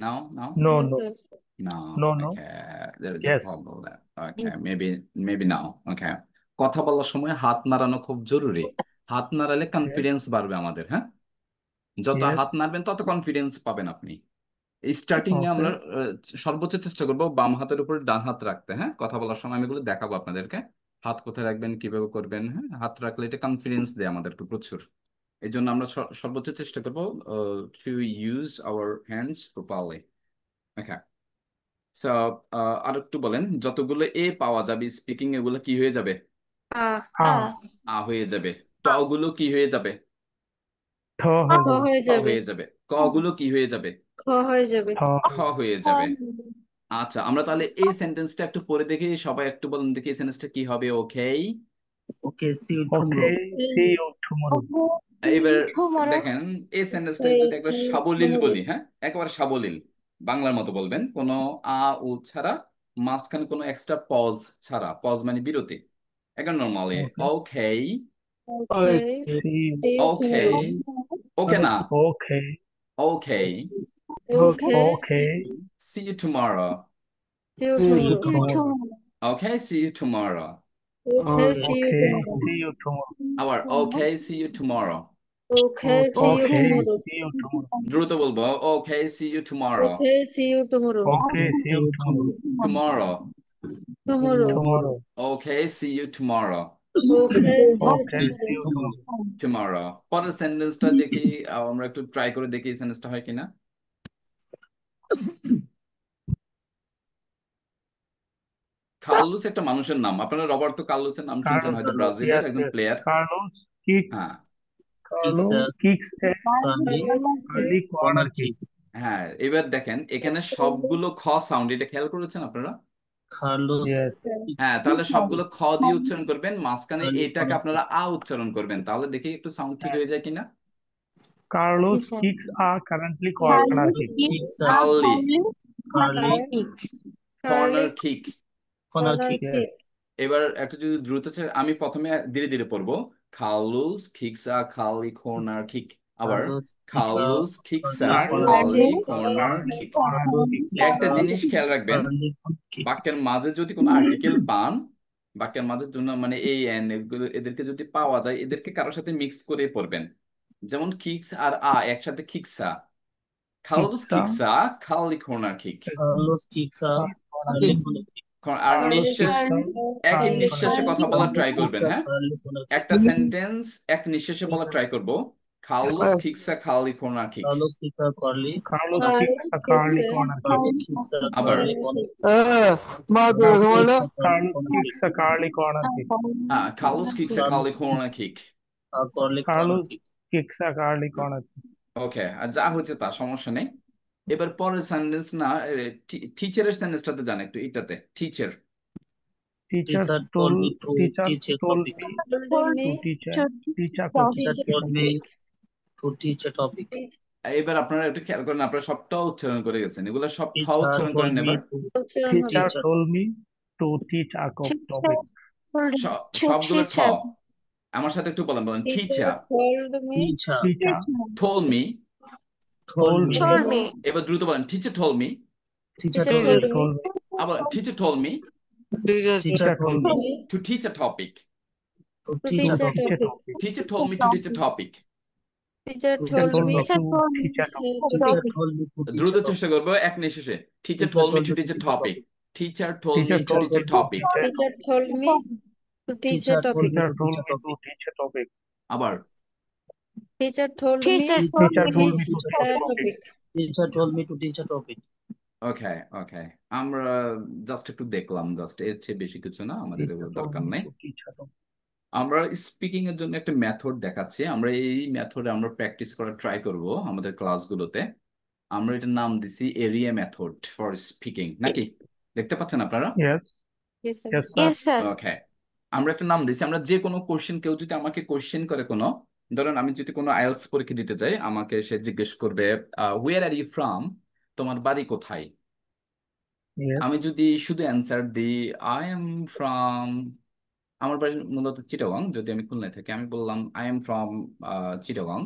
নাও, নাও, No, Yes, no. sir. Now. No, no. Okay, there is a Yes. problem there. Okay, maybe now. Okay, কথা বলার সময় হাত নাড়ানো খুব জরুরি। হাত নাড়ালে কনফিডেন্স বাড়বে আমাদের। হ্যাঁ, যত Yes. হাত নাড়বেন তত কনফিডেন্স পাবেন আপনি। স্টার্টিং এ Okay. আমরা সর্বোচ্চ চেষ্টা করবো বাম হাতের উপরে ডান হাত রাখতে। হ্যাঁ, কথা বলার সময় আমি এগুলো দেখাবো আপনাদেরকে, হাত কোথায় রাখবেন, কিভাবে করবেন। হ্যাঁ, হাত রাখলে এটা কনফিডেন্স দেয় আমাদেরকে প্রচুর। এই জন্য আমরা সর্বোচ্চ চেষ্টা করবো to use our hands properly. Okay, so আর একটু বলেন, যতগুলো এ পাওয়া যাবে স্পিকিং এগুলো কি হয়ে যাবে? A. হয়ে যাবে। ট গুলো কি হয়ে যাবে? Tho হয়ে খ যাবে। হয়ে খ যাবে। হয়ে যাবে। ক গুলো কি হয়ে যাবে? খ হয়ে যাবে। Tho খ হয়ে যাবে। আচ্ছা, আমরা তাহলে এই সেন্টেন্সটা একটু পড়ে দেখি, সবাই একটু বলুন দেখি এই সেন্টেন্সটা কি হবে। ওকে, Okay, see you tomorrow. Okay. See you tomorrow. এবার দেখেন এই সেন্টেন্সটা যদি একবার সাবলীল বলি, হ্যাঁ একেবারে সাবলীল বাংলার মতো বলবেন, কোনো আ উ ছাড়া মাঝখানে কোনো এক্সট্রা পজ ছাড়া, পজ মানে বিরতি, একদম normally Okay. Okay, Okay. See you. See you okay, tomorrow. ওকে না, Okay. Okay, Okay. Okay. see you tomorrow, See you See you tomorrow. tomorrow. okay, see you tomorrow, Okay. See you Okay. tomorrow. See you tomorrow. আবার okay, see you tomorrow, Okay. See you Okay. tomorrow. See you tomorrow. দ্রুত বলবো okay, see you tomorrow, Okay. See you tomorrow. Okay. See you tomorrow. tomorrow, Tomorrow. Tomorrow. okay, see you tomorrow, Okay. See you Okay. See you tomorrow. tomorrow. tomorrow। পরের সেন্টেন্সটা দেখি, আমরা একটু try করে দেখি এই সেন্টেন্সটা হয় কিনা। কার্লোস একটা মানুষের নাম, আপনারা রবার্তো কার্লোসের নাম শুনছেন Carlos. হয়তো, ব্রাজিলের Yes. একজন Yes. প্লেয়ার। Carlos kicks. হ্যাঁ Carlos kicks a early corner kick. হ্যাঁ, এবার দেখেন এখানে সবগুলো খ সাউন্ড, এটা খেয়াল করেছেন আপনারা? Carlos Yes. হ্যাঁ, তাহলে সবগুলো খ দিয়ে উচ্চারণ করবেন, মাঝখানে early এটাকে corner আপনারা আ উচ্চারণ করবেন, তাহলে দেখি একটু সাউন্ড ঠিক হয়ে যায় কিনা। Carlos kicks a currently corner kick. kicks a curly, Carly corner Carly kick. corner Yes. kick. এবার একটু যদি দ্রুত আমি প্রথমে ধীরে ধীরে পড়বো। Carlos kicks a curly corner kick, আবার Carlos Carlos kicks a Carlos curly kicks a corner curly kick. corner kick. একটা জিনিস খেয়াল রাখবেন, Carly kick বাক্যের মাঝে যদি কোনো আর্টিকেল পান, বাক্যের মাঝে জন্য মানে এই এন এগুলো এদেরকে যদি পাওয়া যায়, এদেরকে কারোর সাথে মিক্স করে পড়বেন। যেমন কিকস আর আ একসাথে kicks a, Carlos Kicks a kicks a early corner kick. Carlos kicks a corner early kick. corner kick আর Carlos নিঃশ্বাস, Kicks a একই curly corner নিঃশ্বাসে kick. কথা বলার ট্রাই Carlos করবেন। kicks a হ্যাঁ, early corner kick একটা সেন্টেন্স এক নিঃশ্বাসে বলা ট্রাই করব। Carlos kicks a curly corner kick, Carlos kicks a Carly Carlos Carly kicks a kicks curly a corner kick. Carly kicks a আবার Carly corner kick Carlos kicks a curly corner kick. Carlos kicks a curly corner kick. a Carly corner Carlos kick kicks a curly corner kick. ওকে, আর যা হচ্ছে তা সমস্যা নেই। এবার পরের sentence না, টিচারের সেন্টেন্সটাতে যান একটু, এটাতে teacher. Teacher Teacher told told me to teacher teach a told topic. me told to me teach a Teacher told me topic. to teach a topic. এবার আপনারা একটু খেয়াল করেন, আপনারা সবটা উচ্চারণ করে গেছেন, এগুলো সব ঠ Teacher উচ্চারণ told করেন। me এবার to উচ্চারণ হবে। Teacher teach a told me to teach a topic. সবগুলো ঠ। আমার সাথে একটু বলেন, বলেন Teacher teacher told me teacher Teacher told me, told me told me. এবার দ্রুত বলেন teacher told me, teacher Teacher told Teacher me told me. আবার teacher told me teacher told me to teach a topic, to to teach a teach a topic. Teach a topic. topic. teacher told me to teach a topic। Teacher Teacher told told me me to teach a topic. Teacher told me to teach দ্রুত a topic. চেষ্টা করবো এক নিঃশেষে। Teacher Teacher told me told to me to teach a teach a topic, topic. teacher told me Teacher to told teach me a to topic। Teacher told me to teach a Teacher told topic. me Teacher to told teach a me to topic. teach a topic. আবার Teacher told me Teacher to told me to teach teach a a topic. topic. Teacher told me to teach a topic. ওকে ওকে, আমরা just একটু দেখলাম, just এর চেয়ে বেশি কিছু না, আমাদের Teacher এগুলো told দরকার me নেই। to teach a topic. আমরা স্পিকিং এর জন্য একটা মেথড দেখাচ্ছি, আমরা এই মেথডে আমরা প্র্যাকটিস করার ট্রাই করব আমাদের ক্লাসগুলোতে। আমরা এটার নাম দিছি এরিয়া মেথড ফর স্পিকিং, নাকি দেখতে পাচ্ছেন আপনারা? Yes. Yes, sir. Yes, sir. ওকে, আমরা একটা নাম দিছি। আমরা যে কোনো কোশ্চেন, কেউ যদি আমাকে কোশ্চেন করে কোনো, ধরেন আমি যদি কোনো আইএলটিএস পরীক্ষা দিতে চাই, আমাকে সে জিজ্ঞেস করবে হোয়ার আর ইউ ফ্রম, তোমার বাড়ি কোথায়। Yes. আমি যদি শুধু অ্যান্সার দিই আই এম ফ্রম, আমার বাড়ি মূলত চিটাগং, যদি আমি খুলনায় থাকি আমি বললাম আই এম ফ্রম চিটাগং,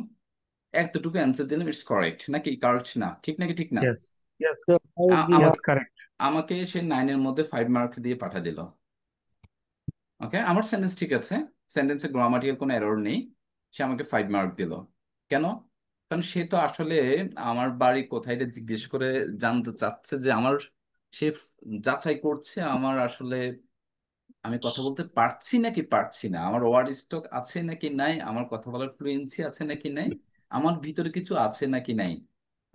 এতটুকু অ্যান্সার দিলাম, ইটস কারেক্ট নাকি? কারেক্ট না, ঠিক নাকি ঠিক না? Yes. Yes. আমার Yes, correct. আমাকে সে 9-এর মধ্যে 5 মার্কস দিয়ে পাঠিয়ে দিল। ওকে, আমার সেন্টেন্স ঠিক আছে, সেন্টেন্সে গ্রামাটিক্যাল কোনো এরর নেই, সে আমাকে 5 মার্ক দিল। কেন? কারণ সে তো আসলে আমার বাড়ি কোথায় এটা জিজ্ঞেস করে জানতে চাচ্ছে, যে আমার সে যাচাই করছে আমার আসলে আমি কথা বলতে পারছি নাকি পারছি না, আমার ওয়ার্ড স্টক আছে নাকি নাই, আমার কথা বলার ফ্লুয়েন্সি আছে নাকি নাই, আমার ভিতরে কিছু আছে নাকি নাই।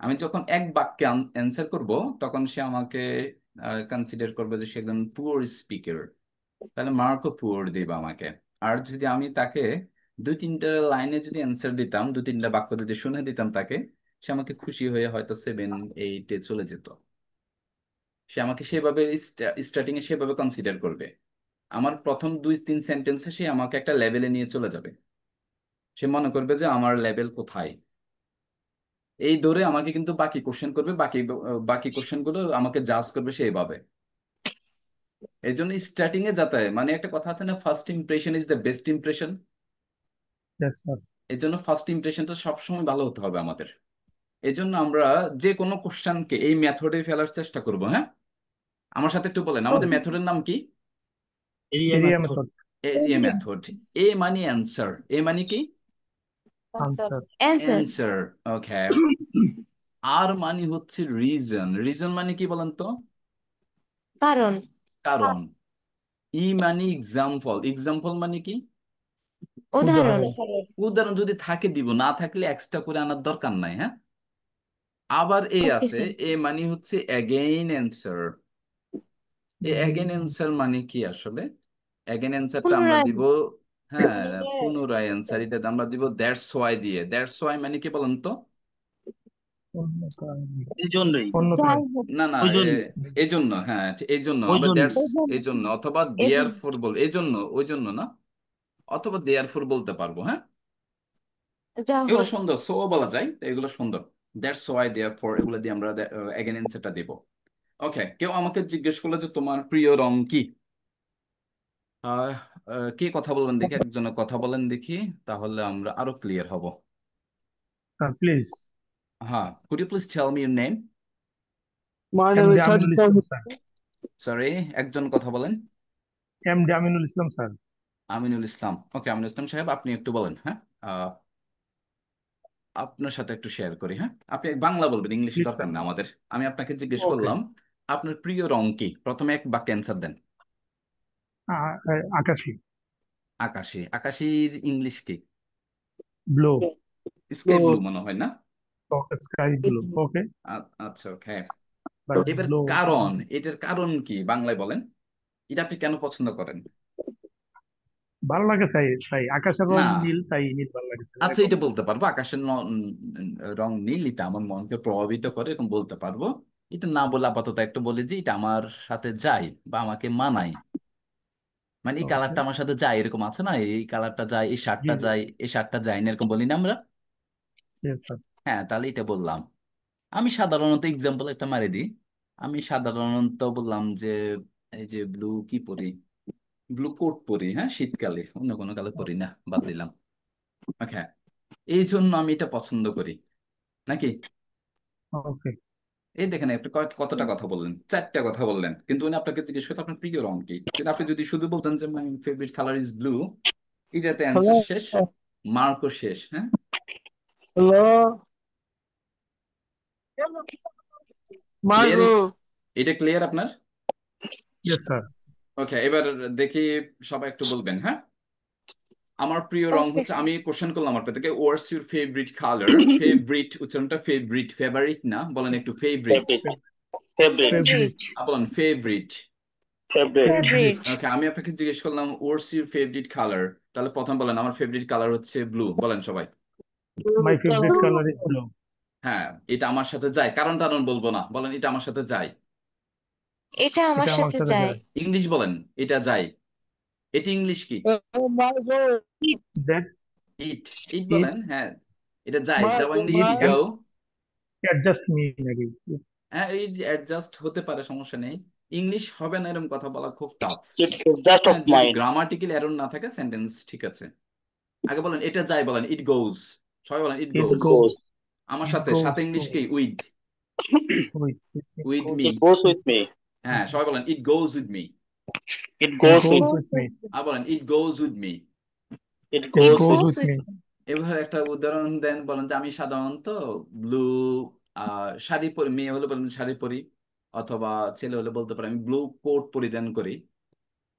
আমি যখন এক বাক্যে অ্যান্সার করব, তখন সে আমাকে কনসিডার করবে যে সে একজন পুয়ার স্পিকার, তাহলে মার্কও পুয়ার দিবে আমাকে। আর যদি আমি তাকে 2-3টা লাইনে যদি অ্যান্সার দিতাম, 2-3টা বাক্য যদি শুনে দিতাম তাকে, সে আমাকে খুশি হয়ে হয়তো 7-8-এ চলে যেত। সে আমাকে সেভাবে স্টার্টিং এ সেভাবে কনসিডার করবে। আমার প্রথম 2-3 সেন্টেন্সে সে আমাকে একটা লেভেলে নিয়ে চলে যাবে, সে মনে করবে যে আমার লেভেল কোথায়, এই ধরে আমাকে কিন্তু বাকি কোশ্চেন করবে, বাকি বাকি কোশ্চেন গুলো আমাকে জাজ করবে সেইভাবে। এই জন্য স্টার্টিং এ যাতে মানে একটা কথা আছে না, first impression is the best impression. Yes, sir. এই জন্য ফার্স্ট ইমপ্রেশনটা সবসময় ভালো হতে হবে আমাদের। এই জন্য আমরা যে কোনো কোশ্চেনকে এই মেথডে ফেলার চেষ্টা করব। হ্যাঁ, আমার সাথে একটু বলেন আমাদের মেথডের নাম কি? Area Area method. method. Area method. A মানে অ্যান্সার, এ মানে কি? Answer. Answer. Answer. Answer. Okay. আর মানে হচ্ছে রিজন, রিজন মানে কি বলেন তো? কারণ। কারণ। ই মানে এক্সাম্পল, এক্সাম্পল মানে কি? উদাহরণ। উদাহরণ। উদাহরণ যদি থাকে দিব, না থাকলে এক্সট্রা করে আনার দরকার নাই। হ্যাঁ, আবার এ ওকে আছে, স্যার। এ মানে হচ্ছে অ্যাগেইন অ্যান্সার। এই অ্যাগেইন অ্যান্সার মানে কি আসলে? অ্যাগেইন অ্যান্সারটা আমরা পুনরায়। দিব, হ্যাঁ, পুনরায় অ্যান্সার, এটা আমরা দিব দ্যাটস ওয়াই দিয়ে। দ্যাটস ওয়াই মানে কি বলেন তো? অন্য কারণে। এই জন্যই। অন্য যাই কারণে। হোক। না না, ওই জন্য। এই জন্য, হ্যাঁ এই জন্য ওই আমরা জন্য। দ্যাটস, এই জন্য অথবা দেয়ার এজন্য। ফর বল, এই জন্য, ওই জন্য না, অথবা দেয়ার ফর বলতে পারবো। হ্যাঁ, যা এগুলো হোক। সুন্দর, সো বলা যায়, তো এগুলো সুন্দর। দ্যাটস ওয়াই, দেয়ার ফর, এগুলো দিয়ে আমরা অ্যাগেইন অ্যান্সারটা দিব। ওকে, কেউ আমাকে জিজ্ঞেস করলো যে তোমার প্রিয় রং কি? আহ কে কথা বলবেন দেখি, একজনের কথা বলেন দেখি, তাহলে আমরা আরো ক্লিয়ার হব। Sir, please. হ্যাঁ, could you please tell me your name? My M. name D. is Aminul Sajid Islam, Ahmed. sir. Sorry, একজন কথা বলেন। M. D. Aminul Islam, sir. Aminul Islam. ওকে, আমিনুল ইসলাম সাহেব, আপনি একটু বলেন। হ্যাঁ, আপনার সাথে একটু শেয়ার করি। হ্যাঁ, আপনি বাংলা বলবেন, ইংলিশ Please, দরকার sir. না আমাদের। আমি আপনাকে জিজ্ঞেস Okay. করলাম আপনার প্রিয় রং কি, প্রথমে এক বাক্যে অ্যান্সার দেন। Akashi. আকাশি। আকাশির ইংলিশ কি? Blue. স্কাই ব্লু So, মনে হয় না? Okay. Sky blue. Okay. আচ্ছা, ওকে। But এবার blue. কারণ, এটার কারণ কি বাংলায় বলেন, এটা আপনি কেন পছন্দ করেন? ভালো লাগে তাই তাই আকাশের রং না, নীল তাই নীল ভালো লাগে আচ্ছা, এরকম। এটা বলতে পারবো আকাশের রং নীল, এটা আমার মনকে প্রভাবিত করে, এরকম বলতে পারবো। এটা না বলে আপাতত একটু বলি যে এটা আমার সাথে যায় বা আমাকে মানায়, মানে এই ওকে। কালারটা আমার সাথে যায়, এরকম আছে না, এই কালারটা যায়, এই জি শার্টটা জি। যায়, এই শার্টটা যায় না, এরকম বলি না আমরা? Yes, sir. হ্যাঁ, তাহলে এটা বললাম। আমি সাধারণত এক্সাম্পল একটা মারি দিই। আমি সাধারণত বললাম যে এই যে ব্লু কি পরি, ব্লু কোট পরি, হ্যাঁ শীতকালে, অন্য কোনো কালে পরি না, বাদ দিলাম। ওকে, এই জন্য আমি এটা পছন্দ করি, নাকি? Okay. এই দেখেন আপনি কতটা কথা বললেন, চারটা কথা বললেন, কিন্তু উনি আপনাকে জিজ্ঞেস করতে আপনার প্রিয় রং কি, কিন্তু আপনি যদি শুধু বলতেন যে my favourite colour is blue, এটাতে অ্যান্সার hello, শেষ, মার্কও শেষ। হ্যাঁ, hello, ক্লিয়ার? Margo. এটা ক্লিয়ার আপনার? Yes, sir. ওকে, এবার দেখি সবাই একটু বলবেন। হ্যাঁ, আমার প্রিয় রং ওকে হচ্ছে, স্যার। আমি কোশ্চেন করলাম আপনাদেরকে, what's your favourite colour? Favourite উচ্চারণটা ফেভারিট, ফেভারিট না, বলেন একটু ফেভারিট। ফেভারিট। Favorite. ফেভারিট। বলেন ফেভারিট। ফেভারিট। ফেভারিট। Favorite. ওকে, আমি আপনাকে জিজ্ঞেস করলাম হোয়াটস ইউর ফেভারিট কালার, তাহলে প্রথম বলেন আমার ফেভারিট কালার হচ্ছে ব্লু, বলেন সবাই। My favorite color is blue. হ্যাঁ, এটা আমার সাথে যায়, কারণ টারণ বলবো না, বলেন এটা আমার সাথে যায়। এটা আমার এটা আমার সাথে সাথে যায়। যায়। ইংলিশ বলেন, এটা যায়। এটি ইংলিশ কি? Margo, That it. It it বলেন, হ্যাঁ, এটা যায়, যাওয়া ইংলিশ it কি? can go. adjust me maybe. হ্যাঁ, এই অ্যাডজাস্ট হতে পারে, সমস্যা নেই। ইংলিশ হবে না এরকম কথা বলা খুব টাফ। ইটস জাস্ট অফ হ্যাঁ, যদি মাইন্ড। গ্রামাটিক্যাল এরর না থাকে সেন্টেন্স ঠিক আছে। আগে বলেন এটা যায়, বলেন ইট গোজ, সবাই বলেন ইট It গোজ। goes. আমার It সাথে, goes সাথে ইংলিশ to কি? With. it with goes me. It goes with me. হ্যাঁ, সবাই বলেন it goes with me. It it goes with. goes with me. আর বলেন it goes with me. It It goes goes with. with me. এবার একটা উদাহরণ দেন, বলেন যে আমি সাধারণত ব্লু শাড়ি পরি, মেয়ে হলে বলেন শাড়ি পরি, অথবা ছেলে হলে বলতে পারি আমি ব্লু কোট পরিধান করি।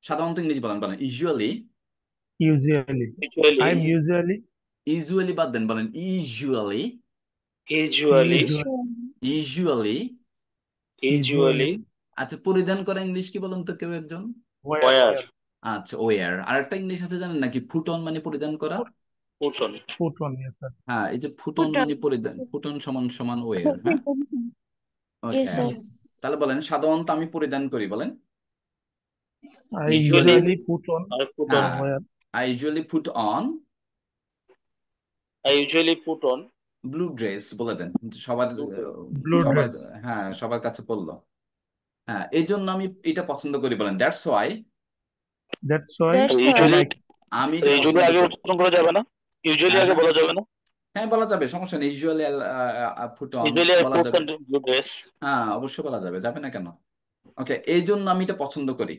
সাধারণত ইংলিশ বলেন, বলেন usually. Usually. Usually. I'm usually usually বাদ দেন, বলেন ইউজুয়ালি। ইউজুয়ালি। ইউজুয়ালি। ইউজুয়ালি। আচ্ছা, পরিধান করা ইংলিশ কি বলুন তো কেউ একজন? wear. ওয়ার। আচ্ছা, ওয়ার। আর একটা ইংলিশ আছে জানেন নাকি, ফুটন মানে পরিধান করা। পুটন। Put on, yes, sir. হ্যাঁ, এই যে ফুটন ফুটন। মানে পরিধান, ফুটন সমান সমান ওয়ার। হ্যাঁ, জি ওকে, স্যার। তাহলে বলেন সাধারণত আমি পরিধান করি, বলেন I usually. usually put on আর পুটন। হ্যাঁ, wear I usually put on I usually put on. Blue dress, বলে দেন, সবার blue সবার, dress. হ্যাঁ সবার কাছে পড়লো। হ্যাঁ, এই জন্য আমি এটা পছন্দ করি বলেন, that's why That's why That's I why. like it. আমি এটা ইউজুয়ালি পছন্দ আগে করি। উচ্চারণ করা যাবে না? ইউজুয়ালি হ্যাঁ আগে হ্যাঁ বলা যাবে না? হ্যাঁ, বলা যাবে, সমস্যা নেই। Usually foot on usually I বলা পুট যাবে। The dress. হ্যাঁ, অবশ্যই বলা যাবে, যাবে না কেন? ওকে, এই জন্য আমি এটা পছন্দ করি।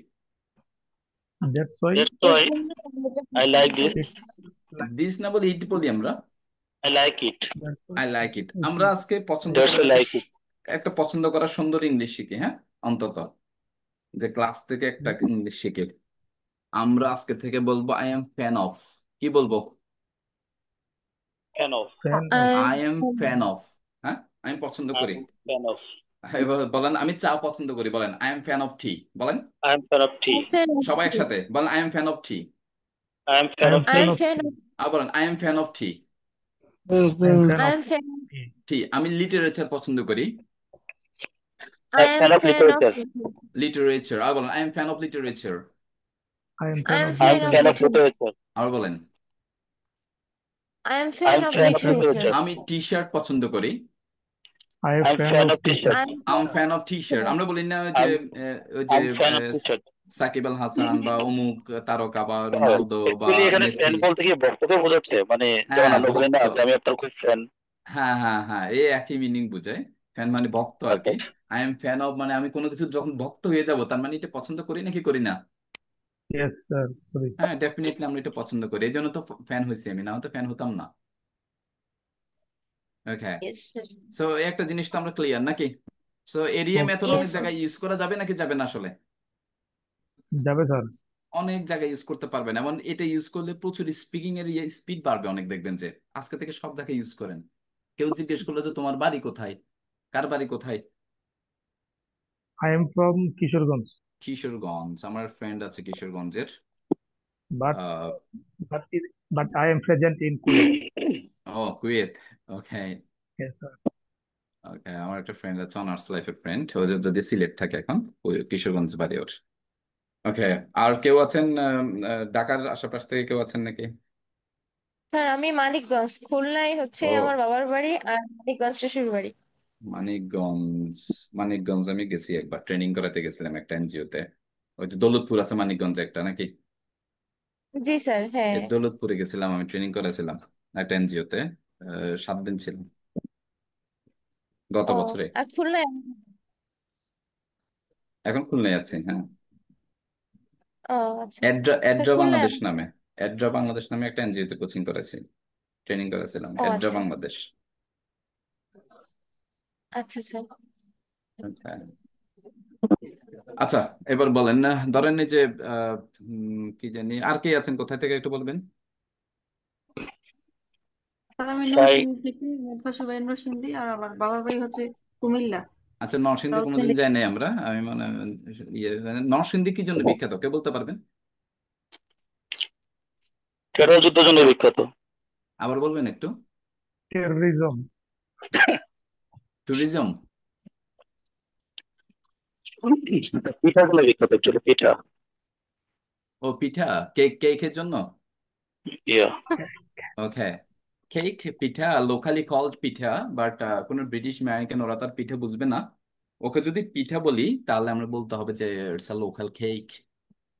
That's why দ্যাটস এর ওয়াই জন্য আমরা এটা আই লাইক পছন্দ দিস। করি। it's like দিস না বলে ইট বলি আমরা। I like it. that's why I like it. it আমরা is আজকে পছন্দ দ্যাটস করার আই লাইক ইট। একটা পছন্দ করার সুন্দর ইংলিশ শিখি, হ্যাঁ, অন্তত যে ক্লাস থেকে একটা ইংলিশ শিখি। আমরা আজকে থেকে বলবো আই এম ফ্যান অফ। কি বলবো? কেন? fan of I am fan of. হ্যাঁ, আমি পছন্দ আই করি। Am fan of. এবার বলেন, আমি চা পছন্দ করি, বলেন I am fan of tea. বলেন I am fan of tea. সবাই একসাথে বলেন, I am fan of tea. I am I fan am of I tea. fan am of fan tea. of আর বলেন I am fan of tea. I am fan I of am fan tea. Tea. আমি literature পছন্দ করি। I I am am fan of fan of literature. Literature. আর বলেন I am fan of literature. I am I fan am of I am fan of fan of literature. literature. Literature. আর বলেন I am I fan am of fan of Fan of literature. Literature. আমি T shirt পছন্দ করি। I am I am fan fan of of T t-shirt. Shirt. I am I am fan fan of T shirt. of আমরা বলি না ওই I যে am ওই যে fan of T shirt. Shakib Al Hasan বা অমুক তারকা বা রোনালদো বা অ্যাকচুয়ালি এখানে মেসি। ফ্যান বলতে কি ভক্তকে বোঝাচ্ছে, মানে যেমন হ্যাঁ, আমরা বলি না ভক্ত। যে আমি আপনার খুব ফ্যান। হ্যাঁ হ্যাঁ হ্যাঁ, এই একই মিনিং বোঝায়। ফ্যান মানে ভক্ত আর আচ্ছা কি। আচ্ছা। আই এম ফ্যান অফ মানে আমি কোনো কিছু যখন ভক্ত হয়ে যাব, তার মানে এটা পছন্দ করি নাকি করি না? Yes, sir. Sorry. হ্যাঁ, ডেফিনেটলি আমরা এটা পছন্দ করি, এই জন্য তো ফ্যান হয়েছি আমি, না হয়তো ফ্যান হতাম না। ওকে, yes, sir. সো একটা জিনিস তো আমরা ক্লিয়ার নাকি? সো এরিয়া মেথড Yes, অনেক sir. জায়গায় ইউজ করা যাবে নাকি যাবে না আসলে? যাবে স্যার। অনেক জায়গায় ইউজ করতে পারবেন, এমন এটা ইউজ করলে প্রচুর স্পিকিং এর স্পিড বাড়বে অনেক, দেখবেন যে আজকে থেকে সব জায়গায় ইউজ করেন। কেউ জিজ্ঞেস করলো যে তোমার বাড়ি কোথায়, কার বাড়ি কোথায়? I am from Kishorganj, Kishoreganj. আমার ফ্রেন্ড আছে কিশোরগঞ্জের। but আহ, but but I am present in Kuwait. ও, Kuwait. Okay Yes, sir. Okay, আমার একটা ফ্রেন্ড আছে, অনার্স লাইফের ফ্রেন্ড, ও যদি সিলেট থাকে এখন, কিশোরগঞ্জ বাড়ি ওর। ওকে, আর কেউ আছেন ঢাকার আশেপাশ থেকে কেউ আছেন নাকি? স্যার আমি মানিকগঞ্জ, খুলনায় হচ্ছে আমার ও, বাবার বাড়ি, আর মানিকগঞ্জ শ্বশুর বাড়ি। মানিকগঞ্জ। মানিকগঞ্জ আমি গেছি একবার, ট্রেনিং করাতে গেছিলাম একটা এনজিওতে। ওই তো দৌলতপুর আছে মানিকগঞ্জে একটা নাকি? জি স্যার, হ্যাঁ। এই দৌলতপুরে গেছিলাম, আমি ট্রেনিং করেছিলাম একটা এনজিওতে। 7 দিন ছিলাম গত ও, বছরে। আর খুলনায়? এখন খুলনায় আছি, হ্যাঁ। ও আচ্ছা এড্রা স্যার, এড্রা খুলনায়। বাংলাদেশ নামে, এড্রা বাংলাদেশ নামে একটা এনজিওতে কোচিং করেছি, ট্রেনিং করেছিলাম, ও এড্রা আচ্ছা বাংলাদেশ। আচ্ছা স্যার। হ্যাঁ। আচ্ছা, এবার বলেন না, ধরেন এই যে কি জানি আর কে আছেন, কোথায় থেকে একটু বলবেন? স্যার আমি সাই নরসিংদী থেকে, আমার শ্বশুরবাড়ি নরসিংদী আর আমার বাবার বাড়ি হচ্ছে কুমিল্লা, আচ্ছা, নরসিংদী সাউথ কোনোদিন দিল্লি। যাই নাই আমরা, আমি মানে নরসিংদী কি জন্য বিখ্যাত কে বলতে পারবেন? কেরল যুদ্ধের জন্য বিখ্যাত। আবার বলবেন একটু। Terrorism. ট্যুরিজম। পিঠাগুলো বিখ্যাত, অ্যাকচুয়ালি পিঠা। ও, পিঠা, কেকের জন্য। Yeah. Okay, cake pitha locally called pitha, but কোনো ব্রিটিশ আমেরিকান ওরা তার পিঠা বুঝবে না। ওকে যদি পিঠা বলি তাহলে আমরা বলতে হবে যে it's a local cake.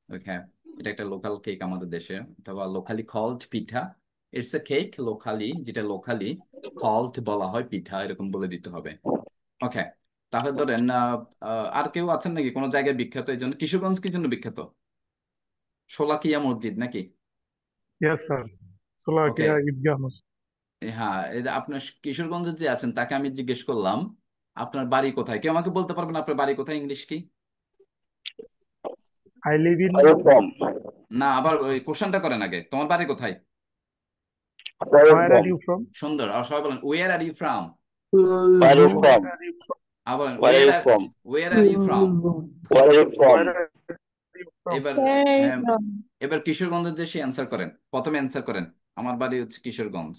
Okay, এটা একটা লোকাল কেক আমাদের দেশে, অথবা locally called pitha. It's a cake locally, যেটা লোকালি কল্ড বলা হয় পিঠা, এরকম বলে দিতে হবে। ওকে, তাহলে ধরেন আর কেউ আছেন নাকি কোনো জায়গায় বিখ্যাত এই জন্য? কিশোরগঞ্জ কি জন্য বিখ্যাত? শোলাকিয়া মসজিদ নাকি? Yes, sir. ওকে, Slovakia Idgah Mosque. হ্যাঁ, এই যে আপনার কিশোরগঞ্জে যে আছেন তাকে আমি জিজ্ঞেস করলাম আপনার বাড়ি কোথায়, কেউ আমাকে বলতে পারবেন আপনার বাড়ি কোথায়, ইংলিশ কি? I live in আরো কম। না, আবার ওই কোশ্চেনটা করেন আগে, তোমার বাড়ি কোথায়? আরো Where are com. you from? সুন্দর। আর সবাই বলেন ওয়ের আর ইউ ফ্রম। আরো কম। Where are you from? আবার বলেন Where are you from? Where are you from. Where are you from? Where are you from? এবার Where হ্যাঁ, from? এবার কিশোরগঞ্জের যে সে অ্যান্সার করেন, প্রথমে অ্যান্সার করেন আমার বাড়ি হচ্ছে Kishoreganj.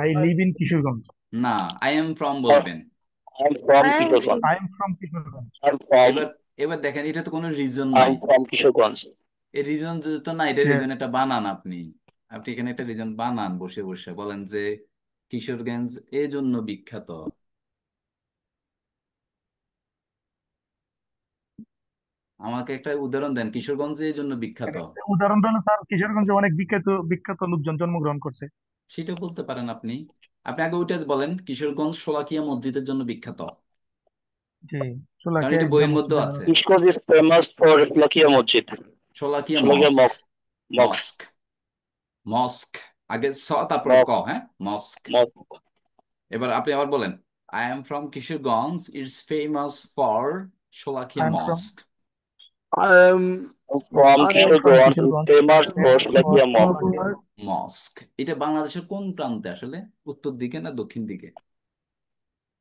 I live in Kishorganj. না, আই এম ফ্রম বলবেন। I'm from I am Kishorganj. I am from Kishorganj. I'm from এবার এবার দেখেন, এটা তো কোনো রিজন I'm নাই। from Kishorganj. এই রিজন তো না, এটা Yes. রিজন একটা বানান। আপনি আপনি এখানে একটা রিজন বানান, বসে বসে বলেন যে কিশোরগঞ্জ এই জন্য বিখ্যাত। আমাকে একটা উদাহরণ দেন, কিশোরগঞ্জ এই জন্য বিখ্যাত। উদাহরণ দেন স্যার, কিশোরগঞ্জে অনেক বিখ্যাত বিখ্যাত লোকজন জন্মগ্রহণ করছে। সেটা বলতে পারেন আপনি। আপনি আগে ওইটা বলেন, কিশোরগঞ্জ শোলাকিয়া মসজিদের জন্য বিখ্যাত, জি, কারণ চুলাকিয়া এটা ঈদগাহ বইয়ের মধ্যেও মসজিদের আছে। Kishkot is famous for Sholakia Masjid. Sholakia Sholakia মস্ক, Mosque. মস্ক, মস্ক, আগে স তারপরে ক, Mosque. হ্যাঁ, মস্ক। Mosque. এবার আপনি আবার বলেন, I am from Kishoreganj, it's famous for I Sholakia am from mosque. I am From I I am am from Kishorganj is Kishoreganj, famous for famous for Sholakia Mosque. Sholakia mosque এটা বাংলাদেশের কোন প্রান্তে আসলে, উত্তর দিকে না দক্ষিণ দিকে?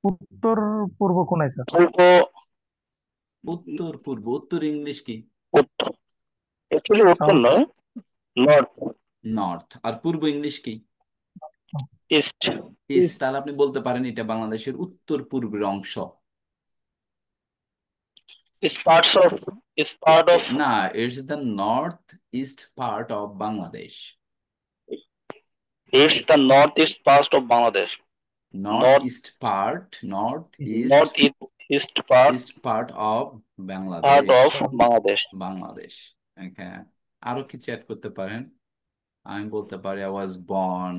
উত্তর পূর্ব কোনায় স্যার। Purbo উত্তর পূর্ব। উত্তর ইংলিশ কি? Uttar. Actually Uttar south, no? North. North. আর পূর্ব ইংলিশ কি? East. ইস্ট। East. তাহলে আপনি বলতে পারেন এটা বাংলাদেশের উত্তর পূর্বের অংশ। Is part of না, it's the north east part of Bangladesh. it's the northeast part of Bangladesh. North North east part, north east northeast part east part of part Bangladesh. of Bangladesh. Bangladesh. হ্যাঁ, আরো কিছু অ্যাড করতে পারেন। আমি বলতে পারি আই ওয়াজ বর্ন,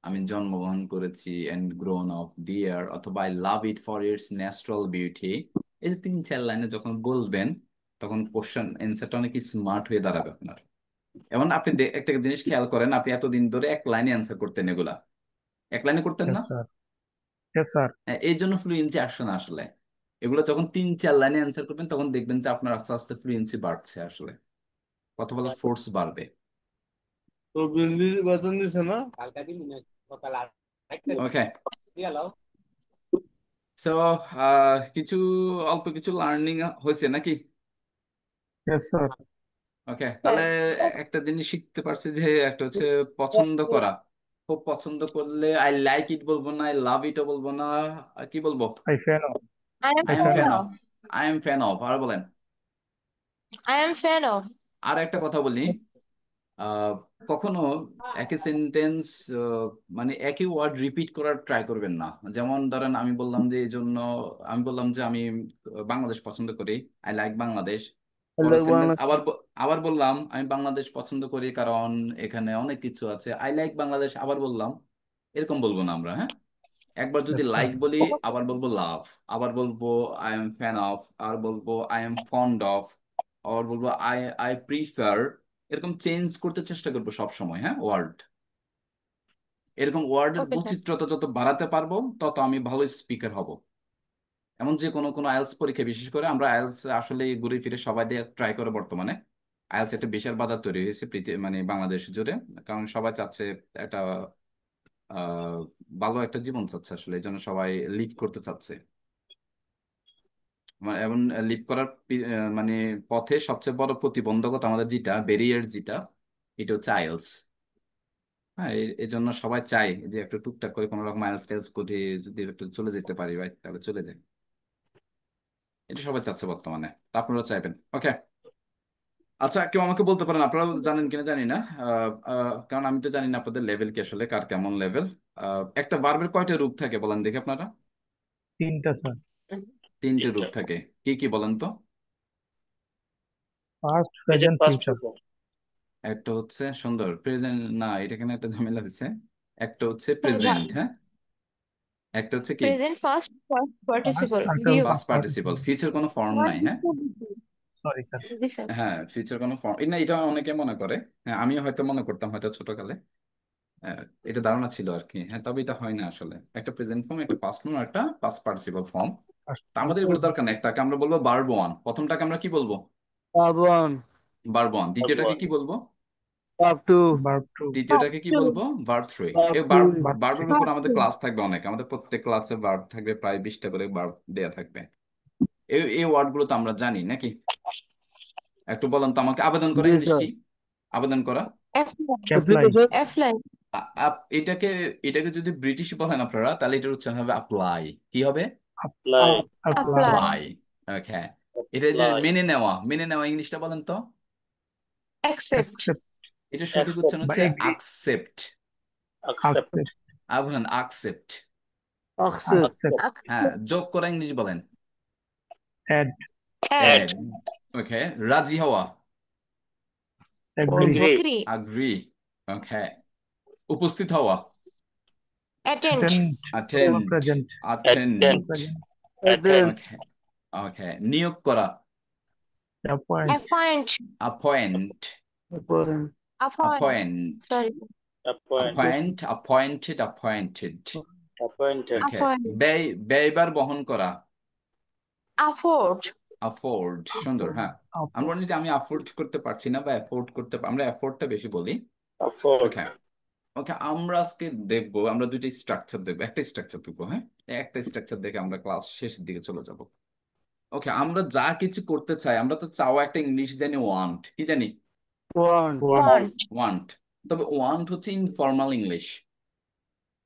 আমি জন্মগ্রহণ করেছি, এন্ড গ্রোন অফ ডিয়ার, অথবা I love it for its natural beauty. এই যে 3-4 লাইনে যখন বলবেন তখন কোশ্চেন অ্যান্সারটা অনেক স্মার্ট হয়ে দাঁড়াবে আপনার। এমন আপনি একটা জিনিস খেয়াল করেন, আপনি এতদিন ধরে এক লাইনে অ্যান্সার করতেন, এগুলা এক লাইনে করতেন ইয়েস না? Sir, yes sir. হ্যাঁ, এই জন্য ফ্লুয়েন্সি আসে না আসলে। এগুলো যখন 3-4 লাইনে অ্যান্সার করবেন তখন দেখবেন যে আপনার আস্তে আস্তে ফ্লুয়েন্সি বাড়ছে, আসলে কথা বলার ফোর্স বাড়বে। তো বিল্লি বেতন দিছে না? ওকে, সো কিছু অল্প কিছু লার্নিং হয়েছে নাকি? Yes sir. ওকে, হ্যাঁ, তাহলে একটা জিনিস শিখতে পারছি যে একটা হচ্ছে পছন্দ করা। খুব পছন্দ করলে আই লাইক ইট বলবো না, আই লাভ ইটও বলবো না, আর কি বলবো? I fan of, I am I I am fan fan fan of. Of. Of, I am fan of. আর বলেন। I am fan of. আর একটা কথা বলি, আহ, কখনো একই সেন্টেন্স, মানে একই ওয়ার্ড রিপিট করার ট্রাই করবেন না। যেমন ধরেন আমি বললাম যে এই জন্য, আমি বললাম যে আমি বাংলাদেশ পছন্দ করি, আই লাইক বাংলাদেশ। পরের সেন্টেন্স আবার আবার বললাম আমি বাংলাদেশ পছন্দ করি কারণ এখানে অনেক কিছু আছে, আই লাইক বাংলাদেশ, আবার বললাম। এরকম বলবো না আমরা, হ্যাঁ। একবার যদি ইয়েস স্যার। লাইক বলি, আবার বলবো লাভ, আবার বলবো আই এম ফ্যান অফ, আর বলবো আই এম ফন্ড অফ, আবার বলবো আই আই প্রিফার। এরকম চেঞ্জ করতে চেষ্টা করবো সব সময়, হ্যাঁ, ওয়ার্ড। এরকম ওয়ার্ডের ওকে স্যার। বৈচিত্র্যতা যত বাড়াতে পারবো তত আমি ভালো স্পিকার হব। এমন যে কোনো কোনো আইএলটিএস পরীক্ষা, বিশেষ করে আমরা আইএলটিএস আসলে ঘুরে ফিরে সবাই দিয়ে ট্রাই করে বর্তমানে। আইএলটিএস একটা বিশাল বাজার তৈরি হয়েছে মানে বাংলাদেশ জুড়ে, কারণ সবাই চাচ্ছে একটা আহ ভালো একটা জীবন চাচ্ছে আসলে, এই জন্য সবাই লিড করতে চাচ্ছে। এবং লিড করার মানে পথে সবচেয়ে বড় প্রতিবন্ধকতা আমাদের যেটা ব্যারিয়ার, যেটা এটা হচ্ছে আইএলটিএস। হ্যাঁ, এই জন্য সবাই চায় যে একটু টুকটাক করে কোনো রকম আইএলটিএস টেলস করে যদি একটু চলে যেতে পারি ভাই, তাহলে চলে যায়। এটা সবাই চাচ্ছে বর্তমানে, তা আপনারা চাইবেন। ওকে, আচ্ছা, কেউ আমাকে বলতে পারেন, আপনারা জানেন কিনা জানি না, কারণ আমি তো জানি না আপনাদের লেভেল কি আসলে, কার কেমন লেভেল। একটা ভার্বের কয়টা রূপ থাকে বলেন দেখি আপনারা? 3টা স্যার। 3টে রূপ থাকে। কি কি বলেন তো? Past, Present present, past future. future. একটা হচ্ছে সুন্দর প্রেজেন্ট, না এটা কেন একটা ঝামেলা হয়েছে। একটা হচ্ছে প্রেজেন্ট, হ্যাঁ। একটা হচ্ছে কি present first past participle answer view. Past participle. Future কোনো ফর্ম নাই, হ্যাঁ। Sorry sir. জি স্যার। হ্যাঁ, ফিউচার কোনো ফর্ম না, এটা অনেকে মনে করে। হ্যাঁ, আমিও হয়তো মনে করতাম হয়তো ছোটকালে, এটা ধারণা ছিল আর কি। হ্যাঁ, তবে এটা হয় না আসলে। একটা প্রেজেন্ট ফর্ম, একটা পাস্ট ফর্ম, একটা পাস্ট পার্টিসিপল ফর্ম। তা আমাদের এগুলো দরকার নেই। একটাকে আমরা বলবো ভার্ব ওয়ান, প্রথমটাকে আমরা কি বলবো? Pardon. Verb one. দ্বিতীয়টাকে কি বলবো? Up to. ভার্ব টু, তৃতীয়টাকে কি বলবো? Verb three. Up এই to. Verb three. ভার্বের উপর আমাদের ক্লাস থাকবে অনেক, আমাদের প্রত্যেক ক্লাসে ভার্ব থাকবে, প্রায় 20টা করে ভার্ব দেয়া থাকবে। এই ওয়ার্ড গুলো তো আমরা জানি নাকি? একটু বলেন তো আমাকে, আবেদন করা Yes, ইংলিশ sir. কি? আবেদন করা। F line, apply, Application. F line. এটাকে এটাকে যদি ব্রিটিশ বলেন আপনারা, তাহলে এটার উচ্চারণ হবে অ্যাপ্লাই। কি হবে? Apply. Apply, apply, apply. Okay, এটা যে Apply. মেনে নেওয়া, মেনে নেওয়া ইংলিশটা বলেন তো। অ্যাকসেপ্ট, অ্যাকসেপ্ট এটা সঠিক Accept. উচ্চারণ বা হচ্ছে এগ্রি, আকসেপ্ট। Accept. অ্যাকসেপ্ট, আর বলেন আকসেপ্ট। Accept. অ্যাকসেপ্ট, হ্যাঁ, যোগ করা ইংলিশ বলেন। Add, Add. ওকে, রাজি হওয়া, agree, Agree. Agree. আগ্রি, ওকে, উপস্থিত হওয়া, Attend. attend, attend, present, attend, Attend. attend, ওকে, ওকে, নিয়োগ করা, appoint, Appoint. Appoint, appoint, Appoint. Appoint, Sorry. Appoint. Appoint, appointed, appointed, Appointed. ওকে, Appoint. ব্যয়ভার বহন করা, Afford. অ্যাফোর্ড, সুন্দর, হ্যাঁ। আমরা বলি যে আমি অ্যাফোর্ড করতে পারছি না বা অ্যাফোর্ড করতে আমরা অ্যাফোর্ডটা বেশি বলি। Afford. ওকে, ওকে, আমরা আজকে দেখবো, আমরা দুইটা স্ট্রাকচার দেখবো, একটা স্ট্রাকচার দেখবো, হ্যাঁ, একটা স্ট্রাকচার দেখে আমরা ক্লাস শেষের দিকে চলে যাব। ওকে, আমরা যা কিছু করতে চাই, আমরা তো চাওয়া একটা ইংলিশ জানি, ওয়ান্ট, কি জানি, want, Want. ওয়ান্ট। তবে ওয়ান্ট হচ্ছে ইনফর্মাল ইংলিশ,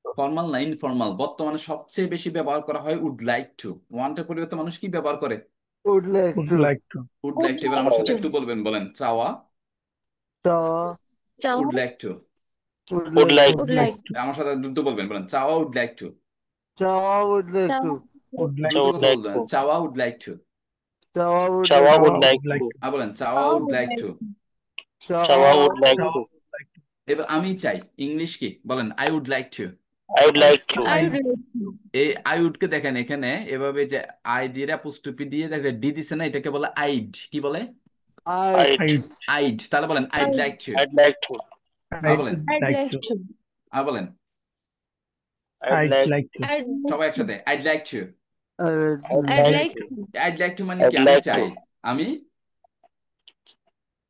ফর্মাল না, ইনফর্মাল। বর্তমানে সবচেয়ে বেশি ব্যবহার করা হয় উড লাইক টু। ওয়ান্টের পরিবর্তে মানুষ কি ব্যবহার করে, would like would to, like to, would Would like to. এবার আমার like সাথে to. একটু বলবেন, বলেন, চাওয়া, chawa, would Chow. Like to. would Would like, like. Would would like like to. to, আমার সাথে দ্রুত বলবেন, বলেন, চাওয়া, would like to. chawa would like Chow. to, would like দ্রুত Would কথা like বলবেন, to. চাওয়া, would like to. chawa would Chawa like would chawa like would like to. to, আর balen chawa Chow would would like like to. to. Chawa chawa, would like chawa to. would like to, এবার আমি চাই, English কি বলেন, I would like to। I would like to. I I would like to. এই I would কে দেখেন এখানে এভাবে যে আই দিয়ে অ্যাপোস্ট্রোফি দিয়ে দেখেন ডি দিছে না, এটাকে বলে আইড। কি বলে, I, I'd. I'd, I'd. তাহলে বলেন I'd I- like to। I'd like to. R I'd বলেন, I'd like like to, to. আর বলেন, I'd I'd like. like to, I'd সবাই like to. একসাথে I'd like to। I'd I'd I'd like like to. to. I'd like to মানে I'd কি, আমি like চাই, to. আমি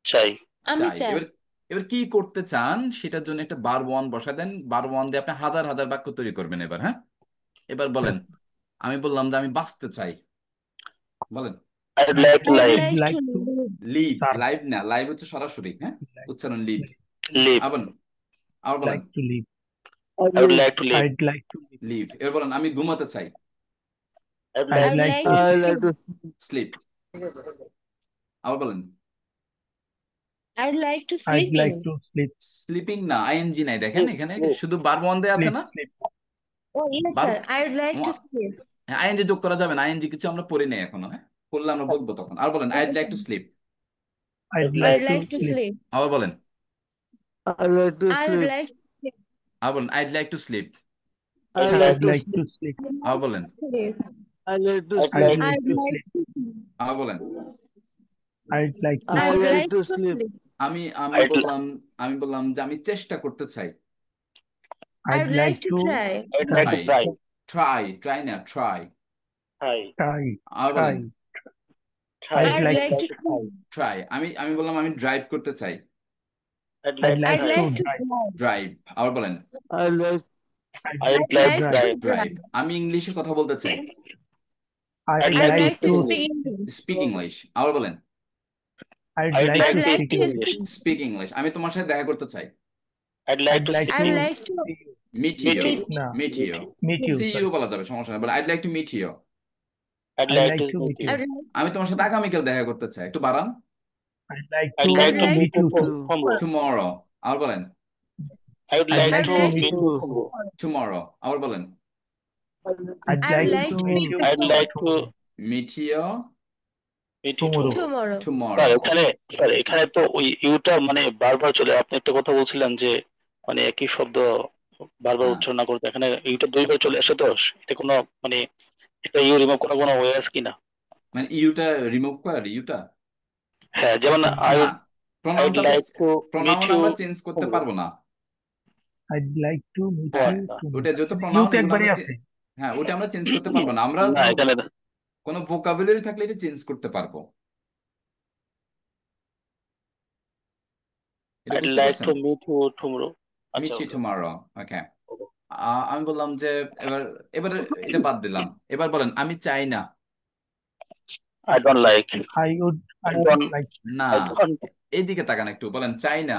Chai. আমি চাই। চাই। এবার এবার কি করতে চান সেটার জন্য একটা বার ওয়ান বসা দেন। বার ওয়ান দিয়ে আপনি হাজার হাজার বাক্য তৈরি করবেন এবার, হ্যাঁ। এবার বলেন, yes, আমি বললাম যে আমি বাঁচতে চাই, বলেন I'd like to I'd live. I'd like like to to live. Live. serve, live না, লাইভ হচ্ছে সরাসরি, হ্যাঁ, উচ্চারণ লিভ। Live. আবার আবার বলেন, like to live, I would like to live. I'd like to live, live. এবার বলেন, আমি ঘুমাতে চাই, I'd I'd like. I'd like like to, to I like sleep. to, sleep. আবার বলেন, I'd like to I'd sleep like in. to sleep, sleeping না, ING নাই, দেখেন Sleep. এখানে Sleep. শুধু বার ওয়ান দেয়া আছে sleep, না। sleep, Oh, yes, বার sir. I'd like to sleep. ING যোগ করা যাবে না, আইএনজি কিছু আমরা পড়ি নাই এখনো, হ্যাঁ, পড়লে আমরা বলবো তখন। আর বলেন, I'd like to sleep. I'd I'd like I'd to like to sleep, sleep. আবার বলেন, I like to I would sleep, like to sleep. আর বলেন, I'd like to sleep. I I'd like I'd to like sleep, to sleep, আবার বলেন, Sleep. I like to I'd sleep, I'd like I'd to like sleep, to sleep. আবার বলেন, I'd like to I I would like like to to sleep, sleep. আমি আমি I'd বললাম, আমি বললাম যে আমি চেষ্টা করতে চাই, I I'd would like like to to try. I'd like to try, try. Try না, ট্রাই। Try. try, আর বলেন, try, Try. I'd I'd like like to to try. Try. আমি আমি বললাম আমি ড্রাইভ করতে চাই, I'd I'd like like I'd to try. like to to drive, drive. Drive. আবার বলেন, I like, I'd I'd like I'd to like like to to drive, drive. Drive. drive. আমি ইংলিশে কথা বলতে চাই, I'd I'd I'd like like like to to, speak English. Speak English. আবার বলেন, I'd I'd like like I'd to to like speak to speak English, English. Speak English. আমি তোমার সাথে দেখা করতে চাই, I'd like I'd to like see I'd to you. like to see you, meet Meet you, you. no, meet you, meet you, see you sorry, বলা যাবে, সমস্যা নেই, বলে I'd like to meet you. I'd I'd like like to to meet meet you. you, I'd like আমি তোমার সাথে আগামীকাল দেখা করতে চাই, একটু বাড়ান, I'd like I'd to like to like meet meet you you too, to, tomorrow. Tomorrow. আবার বলেন, I'd I'd like like to to like meet meet to, you you tomorrow. Tomorrow. আবার বলেন, I'd I'd like like to to meet meet you you I'd like to tomorrow, meet you meet you tomorrow, tomorrow. tomorrow. Sir tomorrow. এখানে sir এখানে তো ওই Yuta মানে বারবার চলে। আপনি একটা কথা বলছিলেন যে মানে একই শব্দ বারবার হ্যাঁ, উচ্চারণ না করতে, এখানে ইউটা দুইবার চলে আসে। তো এটা কোনো মানে এটা ইউ রিমুভ করার কোনো ওয়ে আছে কিনা? মানে ইউটা রিমুভ করার, ইউটা হ্যাঁ, যেমন আই না, উড I'd প্রোনাউনটা like to meet pronoun you আমরা চেঞ্জ করতে tomorrow. পারবো না। I'd like to meet হ্যাঁ, you ওটা tomorrow, যেহেতু আসলে প্রোনাউন, ইউটা এগুলো একবারই আমরা আছে, হ্যাঁ, ওটা আমরা চেঞ্জ করতে পারবো না। আমরা না এখানে কোনো ভোকাবুলারি থাকলে এটা চেঞ্জ করতে পারবো। এটা I'd বুঝতে like পারছেন? to meet you tomorrow. Meet আচ্ছা ইউ ওকে। টুমরো। ওকে, আমি বললাম যে এবার এবার এটা বাদ দিলাম। এবার বলেন, আমি চাই না। I don't like. I would, I I would don't like, না, I don't এইদিকে তাকান একটু, বলেন চাই না।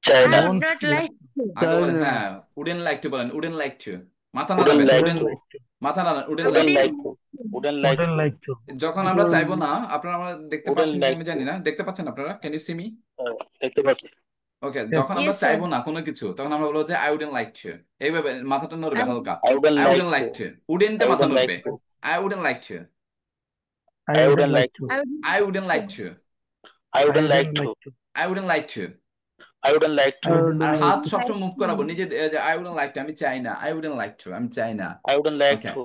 চাই I না। would won't not like to. আগে বলেন, China, হ্যাঁ, উডেন লাইক টু বলেন, উডেন লাইক টু। মাথা Wouldn't নাড়াবেন, like wouldn't, wouldn't to. like to, মাথা নাড়ান, wouldn't like Wouldn't to. like to. Wouldn't like wouldn't to. like to, যখন আমরা don't, চাইবো না, আপনারা আমরা দেখতে Wouldn't পাচ্ছেন কি like আমি to. জানি না, দেখতে পাচ্ছেন আপনারা, ক্যান ইউ সি মি? দেখতে পাচ্ছি। ওকে, yes, যখন আমরা Yes, sir. চাইবো না কোনো কিছু, তখন আমরা বলবো যে আই উডেন লাইক টু। এইভাবে মাথাটা নড়বে I হালকা, I wouldn't I like wouldn't like to. To, উডেনটা I মাথা wouldn't like নড়বে, to. I wouldn't like to. I I wouldn't wouldn't like like to. to. I wouldn't like to. I I wouldn't like wouldn't to. like to. I wouldn't like to. I wouldn't like I to. I wouldn't আর wouldn't like হাত like to. সবসময় move করাবো নিজে I wouldn't like to, আমি চাই না, I wouldn't like to, আমি চাই না। I wouldn't like okay, to.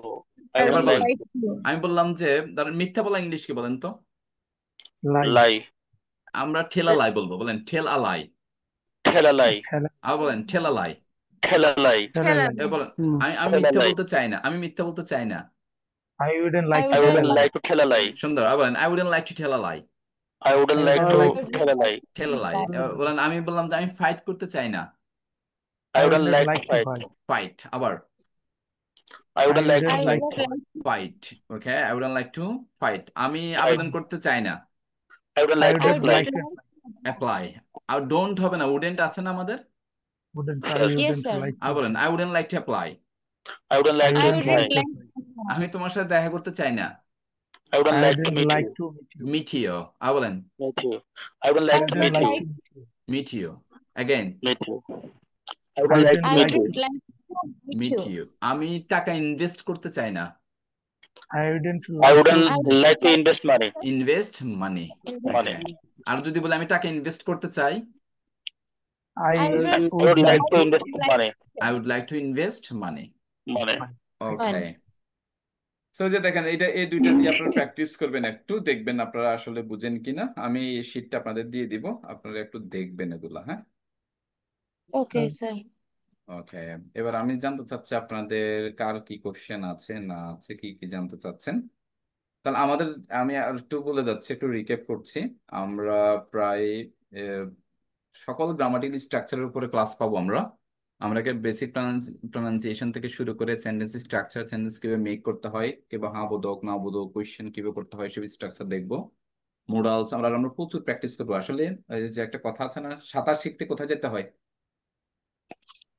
I এবার wouldn't would like বলেন, like to. to. আমি বললাম যে ধরেন মিথ্যা বলা ইংলিশ কি বলেন তো? Lie. Lie. আমরা ঠেলা লাই বলবো, বলেন ঠেল আলাই। Tell a lie. Tell আর বলেন ঠেলা লাই। Tell a lie. tell a খেলা lie. এবার বলেন আমি Tell a মিথ্যা lie. বলতে চাই না, আমি মিথ্যা বলতে চাই না। I wouldn't I like to I tell a wouldn't wouldn't lie. like to tell a lie. সুন্দর। আর বলেন I wouldn't like to tell a lie, I wouldn't I like wouldn't to like I to. tell a lie. tell a lie। like এবার বলেন আমি বললাম যে আমি fight করতে চাই না, I I wouldn't wouldn't like to like to fight. fight. Fight. আবার I I wouldn't like to wouldn't I fight. like would to like to. Fight. Okay, I wouldn't like to fight, আমি Fight. আবেদন করতে চাই না, I wouldn't I like to wouldn't apply. like to apply. আর don't হবে না, wouldn't আছে না আমাদের। wouldn't I Sir, Yes, wouldn't sir. like R to বলেন I wouldn't like to apply, I wouldn't I like to I wouldn't apply. like wouldn't to like apply. আমি তোমার সাথে দেখা করতে চাই না, I wouldn't I like to wouldn't meet like you. to meet you. meet you। আর বলেন Meet you. I wouldn't I like to wouldn't meet like you. to meet you. meet you again, Meet you. I I wouldn't like to wouldn't I meet like you. wouldn't to. like to meet meet you. you, আমি টাকা invest করতে চাই না, I wouldn't I like to wouldn't I invest. like to would invest money. Invest money. invest okay, Money. আর যদি বলে আমি টাকা invest করতে চাই, I I would like I would would like like to to invest like money. I would like to invest money। Money. money. Okay, money. So যে দেখেন এটা এই দুইটা দিয়ে আপনারা প্র্যাকটিস করবেন, একটু দেখবেন আপনারা আসলে বুঝেন কিনা। আমি এই শীটটা আপনাদের দিয়ে দিব, আপনারা একটু দেখবেন এগুলা। হ্যাঁ, Okay, sir. ওকে। এবার আমি জানতে চাচ্ছি আপনাদের কার কি কোশ্চেন আছে না আছে, কি কি জানতে চাচ্ছেন। তাহলে আমাদের, আমি আর একটু বলে যাচ্ছি, একটু রিক্যাপ করছি। আমরা প্রায় সকল গ্রামাটিক্যাল স্ট্রাকচারের উপরে ক্লাস পাবো আমরা। আমরা বেসিক প্রনাউন্সিয়েশন থেকে শুরু করে সেন্টেন্স স্ট্রাকচার, সেন্টেন্স কিভাবে মেক করতে হয়, কিংবা হ্যাঁ বোধক না বোধক, কোয়েশ্চেন কিভাবে করতে হয়, সব স্ট্রাকচার দেখবো। মোডালস আমরা প্রচুর প্র্যাকটিস করবো। আসলে এই যে একটা কথা আছে না, সাঁতার শিখতে কোথায় যেতে হয়?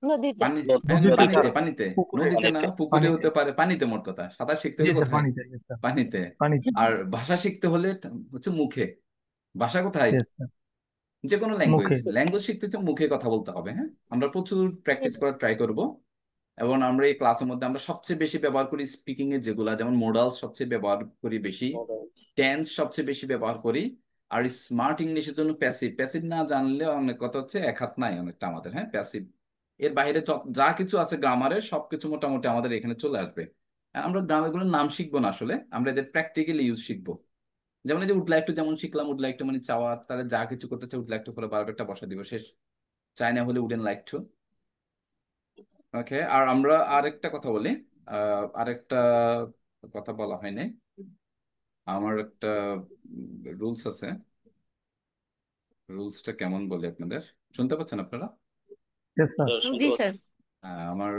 নদীতে। পানি, নদীতে পানিতে, স্যার, পানিতে। পুকুরে, নদীতে না, Panite. পুকুরে পানিতে। হতে পারে, পানিতে। মোট কথা সাঁতার শিখতে জি হলে স্যার, কোথায়? পানিতে। Yes, sir. পানিতে। পানিতে। আর ভাষা শিখতে হলে হচ্ছে মুখে। ভাষা কোথায়? Yes, sir. যে কোনো ল্যাঙ্গুয়েজ, মুখে। ল্যাঙ্গুয়েজ শিখতে হচ্ছে মুখে কথা বলতে হবে। হ্যাঁ, আমরা প্রচুর প্র্যাকটিস করার ট্রাই করব। এবং আমরা এই ক্লাসের মধ্যে আমরা সবচেয়ে বেশি ব্যবহার করি স্পিকিং এর যেগুলা, যেমন মোডাল সবচেয়ে ব্যবহার করি বেশি, টেন্স সবচেয়ে বেশি ব্যবহার করি। আর স্মার্ট ইংলিশের জন্য প্যাসিভ। প্যাসিভ না জানলে অনেক কথা হচ্ছে এক হাত নাই অনেকটা আমাদের। হ্যাঁ, প্যাসিভ এর বাইরে যা কিছু আছে গ্রামারের সবকিছু মোটামুটি আমাদের এখানে চলে আসবে। আমরা গ্রামারগুলোর নাম শিখবো না, আসলে আমরা এদের প্র্যাকটিক্যালি ইউজ শিখবো। যেমন এই যে উড লাইক টু, যেমন শিখলাম উড লাইক টু মানে চাওয়া, তাহলে যা কিছু করতে চাই উড লাইক টু করে বারবারটা বসা দিব, শেষ। চাই না হলে উডেন লাইক টু। ওকে, আর আমরা আরেকটা কথা বলি, আরেকটা কথা বলা হয়নি। আমার একটা রুলস আছে, রুলসটা কেমন বলি আপনাদের, শুনতে পাচ্ছেন আপনারা? Yes, sir. Sir, জি শুনতে স্যার। আমার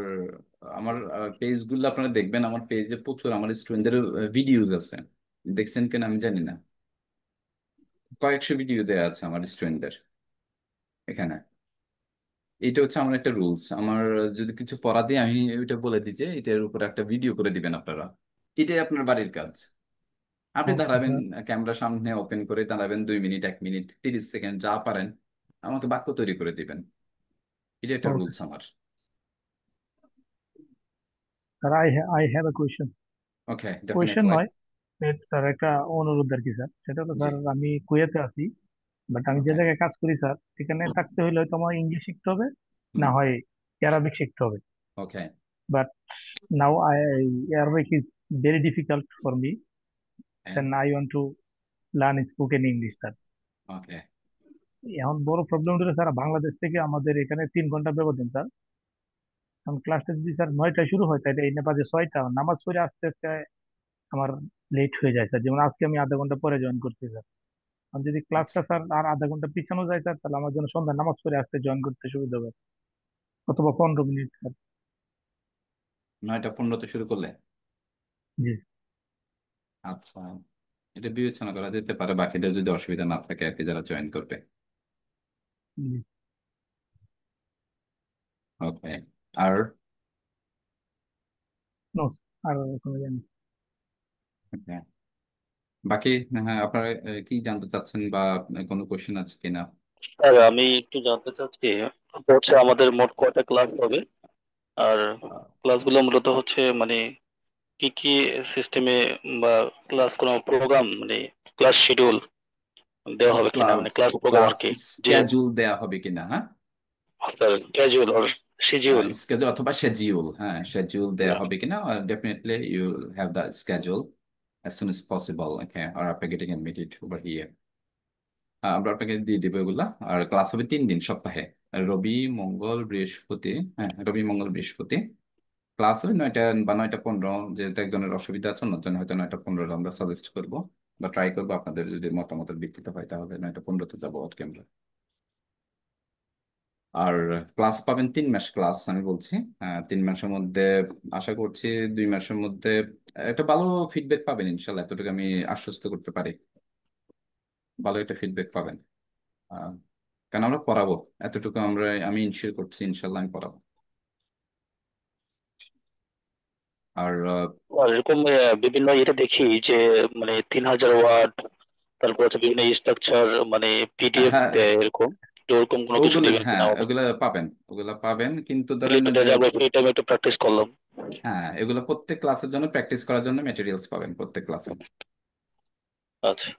আমার পেজগুলো আপনারা দেখবেন, আমার পেজে প্রচুর আমার স্টুডেন্টদের ভিডিওস আছে, দেখছেন কিনা আমি জানি না, কয়েকশো ভিডিও দেওয়া আছে আমার স্টুডেন্টদের এখানে। এটা হচ্ছে আমার একটা রুলস। আমার যদি কিছু পড়া দিয়ে আমি ওইটা বলে দিই যে এটার উপরে একটা ভিডিও করে দিবেন আপনারা, এটাই আপনার বাড়ির কাজ। আপনি Okay, দাঁড়াবেন, sir. ক্যামেরা সামনে ওপেন করে দাঁড়াবেন 2 মিনিট, 1 মিনিট, 30 সেকেন্ড, যা পারেন আমাকে বাক্য তৈরি করে দিবেন। এটা একটা Okay. রুলস আমার। Sir, I have a question. Okay, Question definitely. নয়, স্যার একটা অনুরোধ আর কি স্যার। সেটা হলো জি, স্যার, আমি কুয়েতে আছি, বাট আমি যে ওকে। জায়গায় কাজ করি স্যার, সেখানে থাকতে হলে হয়তো আমার ইংলিশ শিখতে হবে, না হয় অ্যারাবিক শিখতে হবে। ওকে, But now Arabic is very difficult for me. Then I want to learn spoken English, sir. Okay. এখন বড় প্রবলেম হলো স্যার, বাংলাদেশ থেকে আমাদের এখানে 3 ঘন্টা ব্যবধান স্যার। এখন ক্লাসটা যদি স্যার 9টায় শুরু হয়, তাহলে এই বাজে 6টা, নামাজ পড়ে আসতে আসতে আমার লেট হয়ে যায় স্যার। যেমন আজকে আমি আধা ঘন্টা পরে জয়েন করছি স্যার। আর যদি ক্লাসটা স্যার আর আধা ঘন্টা পিছানো যায় স্যার, তাহলে আমার জন্য সন্ধ্যা নামাজ পড়ে আসতে জয়েন করতে সুবিধা হবে, অথবা 15 মিনিট স্যার। 9টা 15-তে শুরু করলে? জি আচ্ছা, এটা বিবেচনা করা যেতে পারে, বাকিটা যদি অসুবিধা না থাকে আর কি, যারা জয়েন করবে। জি। ওকে, আর No, আর কোনো জানি। okay, বাকি হ্যাঁ, আপনারা কি জানতে চাচ্ছেন বা কোনো কোশ্চেন আছে কিনা? স্যার আমি একটু জানতে চাচ্ছি হচ্ছে আমাদের মোট কয়টা ক্লাস হবে, আর ক্লাসগুলো মূলত হচ্ছে মানে কি কি সিস্টেমে বা ক্লাস কোনো প্রোগ্রাম মানে ক্লাস শিডিউল দেওয়া হবে কিনা, ক্লাস মানে ক্লাস প্রোগ্রাম ক্লাস আর কি, যে স্কেজুল দেয়া হবে কিনা, হ্যাঁ? Sir casual or schedule. Schedule অথবা শেডিউল, হ্যাঁ শিডিউল দেয়া হবে কিনা, definitely you have the schedule as soon as possible, okay, or আপনাকে getting admitted over here. আমরা আপনাকে দিয়ে দেবো এগুলা। আর ক্লাস হবে 3 দিন সপ্তাহে, রবি মঙ্গল বৃহস্পতি। হ্যাঁ, রবি মঙ্গল বৃহস্পতি ক্লাস হবে 9টা বা 9টা 15, যেহেতু একজনের অসুবিধা আছে অন্যজন হয়তো 9টা 15 আমরা সাজেস্ট করবো বা ট্রাই করবো, আপনাদের যদি মতামতের ভিত্তিতে হয় তাহলে 9টা 15-তে যাবো আজকে আমরা। আর ক্লাস পাবেন 3 মাস ক্লাস আমি বলছি। 3 মাসের মধ্যে আশা করছি 2 মাসের মধ্যে একটা ভালো ফিডব্যাক পাবেন ইনশাল্লাহ, এতটুকু আমি আশ্বস্ত করতে পারি। ভালো একটা ফিডব্যাক পাবেন, আহ, কারণ আমরা পড়াবো, এতটুকু আমি ইনশিওর করছি ইনশাল্লাহ আমি পড়াবো। আর আর এরকম বিভিন্ন ইয়েতে দেখি যে মানে 3000 ওয়ার্ড, তারপর হচ্ছে বিভিন্ন স্ট্রাকচার মানে পিডিএফ হ্যাঁ দেয় এরকম, তো ওরকম কোনো কিছু ওগুলো, দিবেন হ্যাঁ কিনা আমাদের? ওগুলো পাবেন, ওগুলো পাবেন কিন্তু দিলে ধরেন তো যে দেখা যায় আমরা ফ্রি টাইমে একটু প্র্যাকটিস করলাম। হ্যাঁ এগুলো প্রত্যেক ক্লাসের জন্য প্র্যাকটিস করার জন্য মেটেরিয়ালস পাবেন প্রত্যেক ক্লাসে। আচ্ছা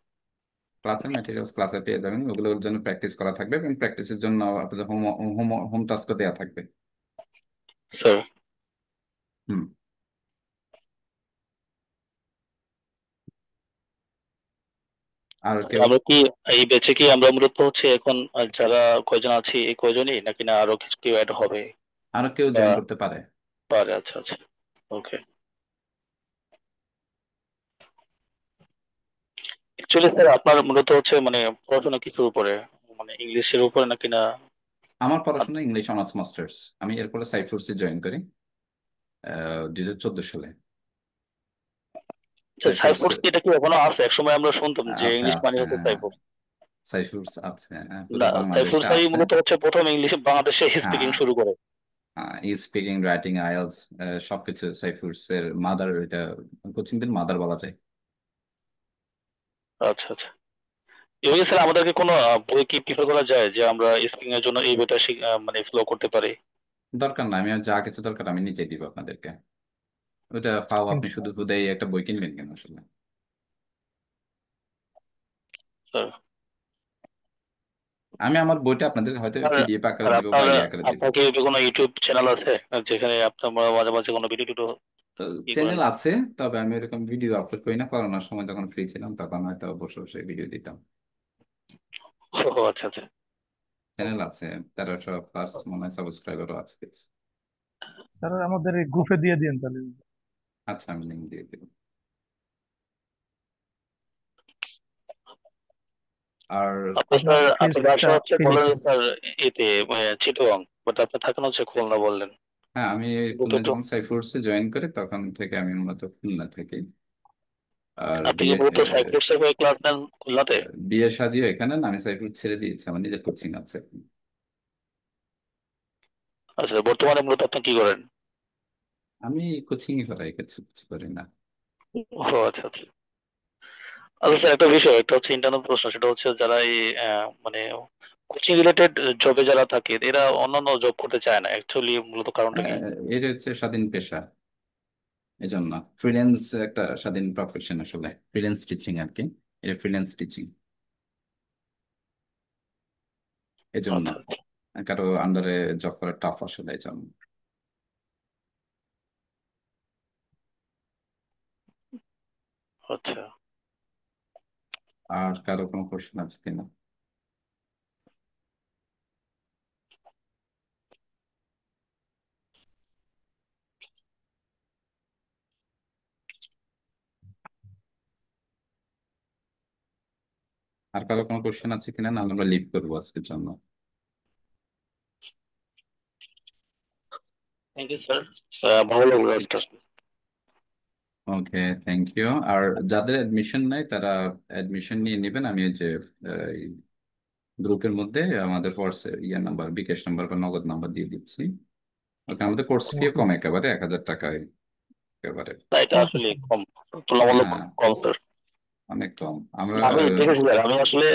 ক্লাসের মেটেরিয়ালস ক্লাসে পেয়ে যাবেন, ওগুলোর জন্য প্র্যাকটিস করা থাকবে এবং প্র্যাকটিসের জন্য আপনাদের হোম হোম হোম টাস্কও দেওয়া থাকবে। স্যার। হুম। আর কেউ? আমরা কি এই ব্যাচে কি আমরা মূলত হচ্ছে এখন যারা কয়জন আছি এই কয়জনই, নাকি না আরো কিছু কেউ অ্যাড হবে আরো কেউ বা জয়েন করতে পারে। পারে? আচ্ছা আচ্ছা, ওকে। অ্যাকচুয়ালি স্যার আপনার মূলত হচ্ছে মানে পড়াশোনা কিছুর উপরে, মানে ইংলিশের উপরে নাকি না? আমার পড়াশোনা ইংলিশ অনার্স মাস্টার্স, আমি এরপরে সাইফুরসে জয়েন করি 2014 সালে। আচ্ছা, সাইফুরস সাইফোর্স এটা কি এখনো আছে? একসময় আমরা শুনতাম যে আছে ইংলিশ মানে আছে, হচ্ছে হ্যাঁ সাইফোর্স। সাইফুরস আছে, হ্যাঁ পুরো না, বাংলাদেশে সাইফোর্সই আছে। মূলত হচ্ছে প্রথম ইংলিশ বাংলাদেশে স্পিকিং হ্যাঁ, শুরু করে। স্পিকিং রাইটিং আইএলস সবকিছু সাইফুরস এর মাদার, এটা কোচিংদের মাদার বলা যায়। আচ্ছা আচ্ছা, এভাবে স্যার আমাদেরকে কোনো বই কি প্রিফার করা যায় যে আমরা স্পিকিং এর জন্য এই বইটা মানে ফলো করতে পারি? দরকার না, আমি আর যা কিছু দরকার আমি নিজে দিব আপনাদেরকে, ওটা পাও আপনি শুধু ইনশাআল্লাহ। খুদাই একটা বই কিনবেন কেন আসলে। স্যার, আমি আমার বইটা আপনাদের হয়তো আর পিডিএফ আকারে আর দিব বা আপনার ইয়ে আকারে দিব। আপনার কি কোনো ইউটিউব চ্যানেল আছে যেখানে আপনার মাঝে মাঝে কোনো ভিডিও টিডিও তো ই করেন? চ্যানেল আছে, তবে আমি এরকম ভিডিও আপলোড করি না, করোনার সময় যখন ফ্রি ছিলাম তখন হয়তো বসে বসে ভিডিও দিতাম। ও আচ্ছা আচ্ছা। চ্যানেল আছে, 1300+ মনে হয় সাবস্ক্রাইবারও আছে। স্যার আমাদের এই গ্রুপে দিয়ে দিন তাহলে। আচ্ছা আমি লিঙ্ক দিয়ে দেবো। আর আপনি আপনার স্যার আপনার বাসা ফিজটা হচ্ছে ফিনিশ। বলেন স্যার এতে চিটাগং, বাট আপনি থাকেন হচ্ছে খুলনা বললেন। হ্যাঁ, আমি তো খুলনা তো যখন সাইফুরসে জয়েন করি তখন থেকে আমি মূলত খুলনা থাকি। আর আপনি কি মূলত সাইফোর্সের হয়ে ক্লাস নেন খুলনাতে? বিয়ে শাদিও এখানে না, আমি সাইফুর ছেড়ে দিয়েছি, আমার নিজের কোচিং আছে এখন। আচ্ছা, বর্তমানে মূলত আপনি কি করেন? আমি কোচিংই করাই, কিছু কিছু করি না। ও আচ্ছা আচ্ছা। আচ্ছা স্যার, একটা বিষয়, একটা হচ্ছে ইন্টারনাল প্রশ্ন, সেটা হচ্ছে যারা এই মানে কোচিং রিলেটেড জবে যারা থাকে এরা অন্যান্য জব করতে চায় না অ্যাকচুয়ালি, মূলত কারণটা কি? এটা হচ্ছে স্বাধীন পেশা, এজন্য ফ্রিল্যান্স একটা স্বাধীন প্রফেশন আসলে, ফ্রিল্যান্স টিচিং আর কি, এটা ফ্রিল্যান্স টিচিং এজন্য, আচ্ছা আচ্ছা কারো আন্ডারে জব করা টাফ আসলে এজন্য। আচ্ছা। আর কারো কোনো কোশ্চেন আছে কিনা? আর কারো কোনো কোশ্চেন আছে কিনা, না আমরা লিভ করবো আজকের জন্য। থ্যাংক ইউ স্যার, ভালো লাগলো আজকে। ওকে, থ্যাংক ইউ। আর যাদের অ্যাডমিশন নাই তারা অ্যাডমিশন নিয়ে নেবেন, আমি ওই যে গ্রুপের মধ্যে আমাদের হোয়াটসঅ্যাপ নাম্বার, বিকাশ নাম্বার বা নগদ নাম্বার দিয়ে দিচ্ছি। ওকে, আমাদের কোর্স ফি ওকে কম একেবারে 1000 টাকায় একেবারে। না, এটা ওকে আসলে স্যার। কম, তুলনামূলক হ্যাঁ, কম স্যার। অনেক কম। আমরা আমি দেখেছি স্যার, আমি আসলে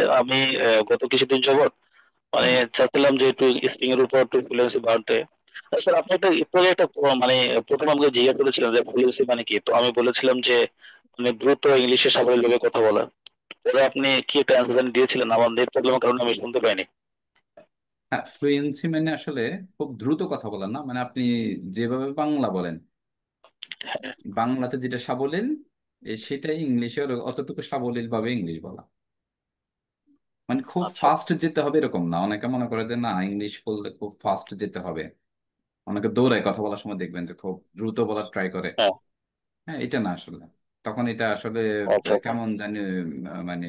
গত কিছুদিন যাবত মানে হুম, চাচ্ছিলাম যে একটু স্পিং এর উপর একটু ফ্লুয়েন্সি বাড়তে, স্যার আপনি একটা একটু আগে একটা মানে প্রথম আমাকে জিজ্ঞেস করেছিলেন যে ফ্লুয়েন্সি মানে কি, তো আমি বলেছিলাম যে মানে দ্রুত ইংলিশে সাবলীলভাবে কথা বলা। পরে আপনি কি একটা অ্যান্সার দিয়েছিলেন, আমার নেট প্রবলেমের কারণে আমি শুনতে পাইনি। হ্যাঁ, ফ্লুয়েন্সি মানে আসলে খুব দ্রুত কথা বলেন না, মানে আপনি যেভাবে বাংলা বলেন, বাংলাতে যেটা সাবলীল সেটাই ইংলিশে অতটুকু সাবলীল ভাবে ইংলিশ বলা। মানে খুব আচ্ছা। ফাস্ট যেতে হবে এরকম না। অনেকে মনে করে যে না, ইংলিশ বললে খুব ফাস্ট যেতে হবে। অনেকে দৌড়ায় কথা বলার সময়, দেখবেন যে খুব দ্রুত বলার ট্রাই করে। হ্যাঁ। হ্যাঁ, এটা না আসলে। তখন এটা আসলে আচ্ছা আচ্ছা। কেমন জানি মানে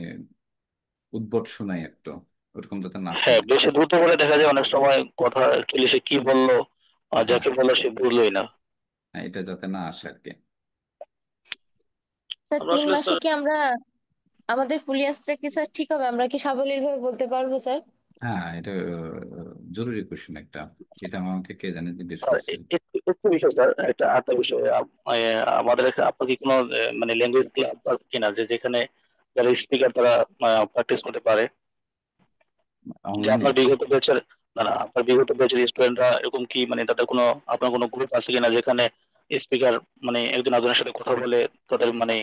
উদ্ভট শোনায় একটু, ওরকম যাতে না হ্যাঁ, শোনায়। বেশি দ্রুত বলে দেখা যায় অনেক সময় কথা অ্যাকচুয়ালি সে কি বললো আর হ্যাঁ, যাকে বললো সে বুঝলোই না। হ্যাঁ, এটা যাতে না আসে আর কি। স্যার আমরা তিন আসলে মাসে স্যার, কি আমরা আমাদের ফুলিয়াসটা কি স্যার ঠিক হবে? আমরা কি সাবলীল ভাবে বলতে পারবো স্যার? হ্যাঁ, এটা জরুরি কোশ্চেন একটা। এটা আমাকে কে জানে জিজ্ঞেস স্যার করছে। একটু বিষয় স্যার, একটা আরেকটা বিষয় আমাদের আপনার কি কোনো মানে ল্যাঙ্গুয়েজ ক্লাব আছে কিনা যে যেখানে যারা স্পিকার তারা প্র্যাকটিস করতে পারে, যে অনলাইনে? আপনার বিগত ব্যাচের, না না আপনার বিগত ব্যাচের স্টুডেন্টরা এরকম কি মানে তাদের কোনো আপনার কোনো গ্রুপ আছে কিনা যেখানে স্পিকার মানে একজন আরেকজনের সাথে কথা বলে তাদের মানে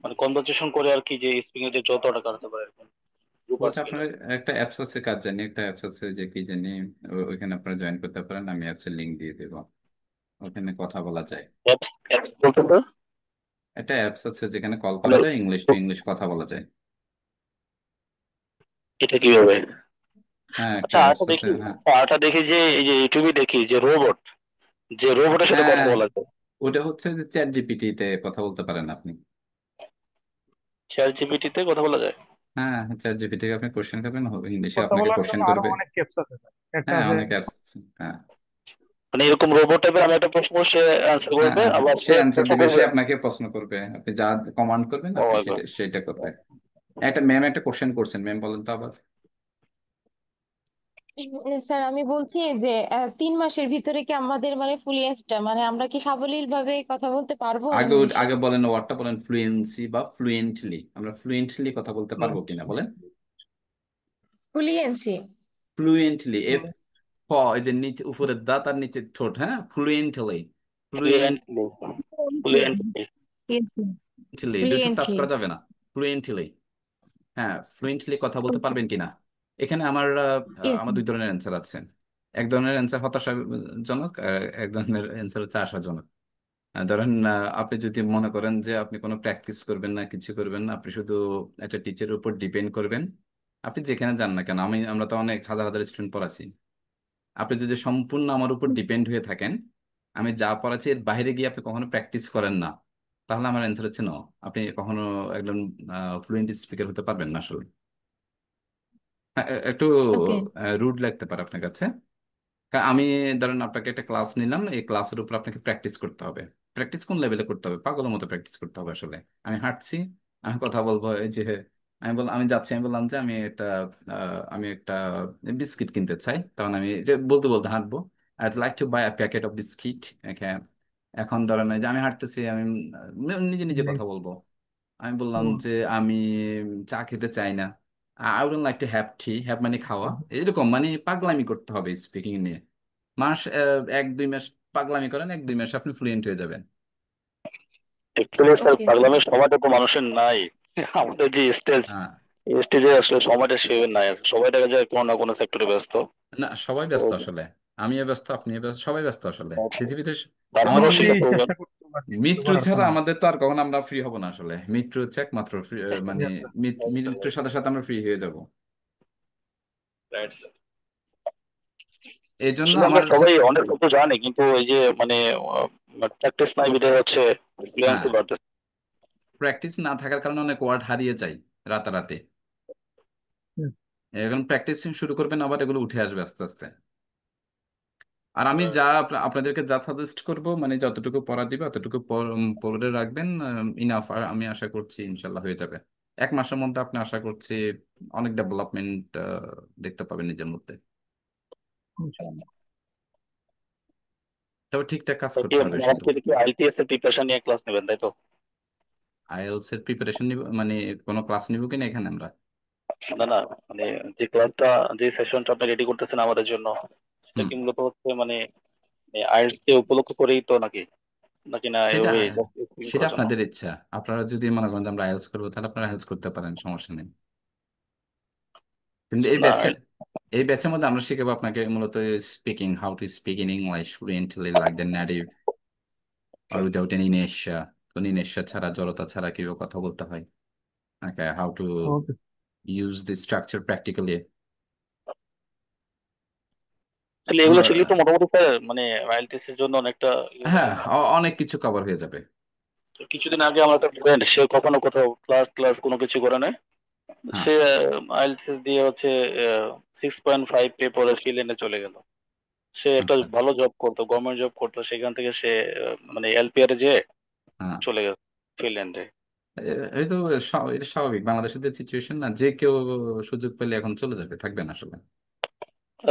মানে কনভারসেশন করে আর কি, যে স্পিকিং এর যতটা করতে পারে এরকম গ্রুপ ওটা আছে কিনা? আপনার একটা অ্যাপস আছে, কাজ জানি একটা অ্যাপস আছে যে কি জানি, ওইখানে আপনারা জয়েন করতে পারেন। আমি অ্যাপসের লিংক দিয়ে দেবো, ওখানে কথা বলা যায়। অ্যাপস অ্যাপস বলতে স্যার একটা অ্যাপস আছে যেখানে কল করা মানে যায়, ইংলিশ টু ইংলিশ কথা বলা যায়। এটা কিভাবে? হ্যাঁ, একটা আচ্ছা অ্যাপস আরেকটা আছে, দেখি, হ্যাঁ। আরেকটা দেখি যে এই যে ইউটিউবে দেখি যে রোবট, যে রোবটের সাথে কথা হ্যাঁ, বলা যায়। ওটা হচ্ছে যে চ্যাট জিপিটি তে কথা বলতে পারেন আপনি। চ্যাট জিপিটি তে কথা বলা যায়? হ্যাঁ, চ্যাট জিপিটি থেকে আপনি কোশ্চেন করবেন, ইংলিশে কথা আপনাকে বলার জন্য কোশ্চেন আরো করবে। অনেক টিপস আছে স্যার। একটা হ্যাঁ, আছে অনেক অ্যাপস আছে, হ্যাঁ। মানে এরকম রোবট টাইপের, আমি একটা প্রশ্ন করলে সে অ্যান্সার হ্যাঁ, করবে, হ্যাঁ, আবার সে সে অ্যান্সার প্রশ্ন দিবে, সে করবে। আপনাকে প্রশ্ন করবে, আপনি যা কমান্ড করবেন ও আপনি একবার। সেটা করবে। একটা ম্যাম একটা কোশ্চেন করছেন, ম্যাম বলেন তো আবার। স্যার আমি বলছি যে 3 মাসের ভিতরে কি আমাদের মানে ফুলিয়াসটা মানে আমরা কি সাবলীল ভাবে কথা বলতে পারবো ইংলিশে? আগে বলেন, ওয়ার্ডটা বলেন, ফ্লুয়েন্সি বা ফ্লুয়েন্টলি। আমরা ফ্লুয়েন্টলি কথা বলতে পারবো কিনা বলেন। ফুলিয়েন্সি। ফ্লুয়েন্টলি, এই যে নিচে উপরের দাঁত আর নিচে ঠোঁট, হ্যাঁ, ফ্লুয়েন্টলি। ফ্লুয়েন্টলি। ফ্লুয়েন্টলি। ফ্লুয়েন্টলি, দুই ঠোঁট টাচ ফ্লুয়েন্টলি। করা যাবে না। ফ্লুয়েন্টলি, হ্যাঁ, ফ্লুয়েন্টলি কথা বলতে পারবেন কিনা। এখানে আমার দুই ধরনের অ্যান্সার আছে। এক ধরনের অ্যান্সার হতাশাজনক, আর এক ধরনের অ্যান্সার হচ্ছে আশাজনক। ধরেন আপনি যদি মনে করেন যে আপনি কোনো প্র্যাকটিস করবেন না, কিছু করবেন না, আপনি শুধু একটা টিচারের উপর ডিপেন্ড করবেন। আপনি যেখানে যান না কেন, আমরা তো অনেক হাজার হাজার স্টুডেন্ট পড়াচ্ছি। আপনি যদি সম্পূর্ণ আমার উপর ডিপেন্ড হয়ে থাকেন, আমি যা পড়াচ্ছি এর বাইরে গিয়ে আপনি কখনো প্র্যাকটিস করেন না, তাহলে আমার অ্যান্সার হচ্ছে নো। আপনি কখনো একজন ফ্লুয়েন্ট স্পিকার হতে পারবেন না আসলে। হ্যাঁ, একটু ওকে। রুড লাগতে পারে আপনার কাছে। কারণ আমি, ধরেন আপনাকে একটা ক্লাস নিলাম, এই ক্লাসের উপর আপনাকে প্র্যাকটিস করতে হবে। প্র্যাকটিস কোন লেভেলে করতে হবে? পাগলের মতো প্র্যাকটিস করতে হবে আসলে। আমি হাঁটছি, আমি কথা বলবো, এই যে আমি যাচ্ছি, আমি বললাম যে আমি একটা বিস্কিট কিনতে চাই, তখন আমি যে বলতে বলতে হাঁটবো, I'd like to buy a packet of biscuit. এখন ধরেন এই যে আমি হাঁটতেছি, আমি নিজে নিজে কথা বলবো। আমি বললাম যে আমি চা খেতে চাই না, I wouldn't like to have tea, have মানে খাওয়া। এরকম মানে পাগলামি করতে হবে স্পিকিং নিয়ে। এক দুই মাস পাগলামি করেন, এক দুই মাস আপনি ফ্লুয়েন্ট হয়ে যাবেন। Actually sir okay. পাগলামের সময়টা তো মানুষের নাই। আমাদের যে স্টেজ, হ্যাঁ, এই স্টেজে আসলে সময়টা সেভাবে নাই, সবাই দেখা যায় কোনো না কোনো সেক্টরে ব্যস্ত। না, সবাই তো ব্যস্ত আসলে। আমিও ব্যস্ত, আপনিও ব্যস্ত, সবাই ব্যস্ত আসলে পৃথিবীতে। আমাদের তারপরেও যে স্বীকার অনেকেই করবেন। চেষ্টা করতে পারছি কিন্তু মৃত্যু পারার ছাড়া সময়। আমাদের তো আর কখনো আমরা ফ্রি হব না আসলে। মৃত্যু হচ্ছে একমাত্র মানে Yes, sir. মৃত্যুর সাথে সাথে আমরা ফ্রি হয়ে যাব। এই জন্য আসলে আমরা আমার সবাই অনেক কিছু জানি, কিন্তু ওই যে মানে প্র্যাকটিস নাই বিধায় হচ্ছে হ্যাঁ, ফ্লুয়েন্সি বাড়তেছে। প্র্যাকটিস না থাকার কারণে অনেক ওয়ার্ড হারিয়ে যায় রাতারাতি। Yes. এখন প্র্যাকটিস শুরু করবেন, আবার এগুলো উঠে আসবে আস্তে আস্তে। আর আমি যা আপনাদেরকে যা সাজেস্ট করব, মানে যতটুকু পড়া দিবে অতটুকু পড়ে রাখবেন, ইনাফ। আর আমি আশা করছি ইনশাল্লাহ হয়ে যাবে। 1 মাসের মধ্যে আপনি, আশা করছি, অনেক ডেভেলপমেন্ট দেখতে পাবেন নিজের মধ্যে। ইনশাআল্লাহ। তবে ঠিকঠাক কাজ তো কি করতে হবে শুধু। কি আইএলটিএস এর প্রিপারেশন নিয়ে ক্লাস নেবেন তাই তো? আইএলটিএস এর প্রিপারেশন নিব মানে কোনো ক্লাস নিব কিনা এখানে আমরা? না না, মানে যে ক্লাসটা, যে সেশনটা আপনি রেডি করতেছেন আমাদের জন্য, সেটা হুম। কি মূলত হচ্ছে মানে আইএলটিএস কে উপলক্ষ করেই তো নাকি নাকি না সেটা এভাবে জাস্ট স্ক্রিন সেটা করার জন্য? আপনাদের ইচ্ছা। আপনারা যদি মনে করেন যে আমরা আইএলটিএস করবো, তাহলে আপনারা আইএলটিএস করতে পারেন, সমস্যা নেই। কিন্তু না এই ব্যাচের মধ্যে আমরা শিখাবো আপনাকে মূলত speaking, how to speak in English fluently like the native or without any inertia. তো inertia ছাড়া, জড়তা ছাড়া কিভাবে কথা বলতে হয়, okay, how to okay use the structure practically. তাহলে এগুলো আমরা শিখলে তো মোটামুটি স্যার মানে আইএলটিএস এর জন্য অনেকটা ইয়ে হয়ে হ্যাঁ, যাবে না? অনেক কিছু কভার হয়ে যাবে। তো কিছুদিন আগে আমার একটা ফ্রেন্ড, সে কখনো কোথাও ক্লাস ক্লাস কোনো কিছু করে নাই, হ্যাঁ, সে আইএলটিএস দিয়ে হচ্ছে 6.5 পে পরে ফিনল্যান্ডে চলে গেল। সে একটা আচ্ছা আচ্ছা। ভালো জব করতো, গভর্নমেন্ট জব করতো, সেখান থেকে সে মানে এলপিআর এ যেয়ে হ্যাঁ, চলে গেল ফিনল্যান্ডে। এই তো এটা স্বাভাবিক, বাংলাদেশের যে সিচুয়েশন না, যে কেউ সুযোগ পেলে এখন চলে যাবে, থাকবে না আসলে।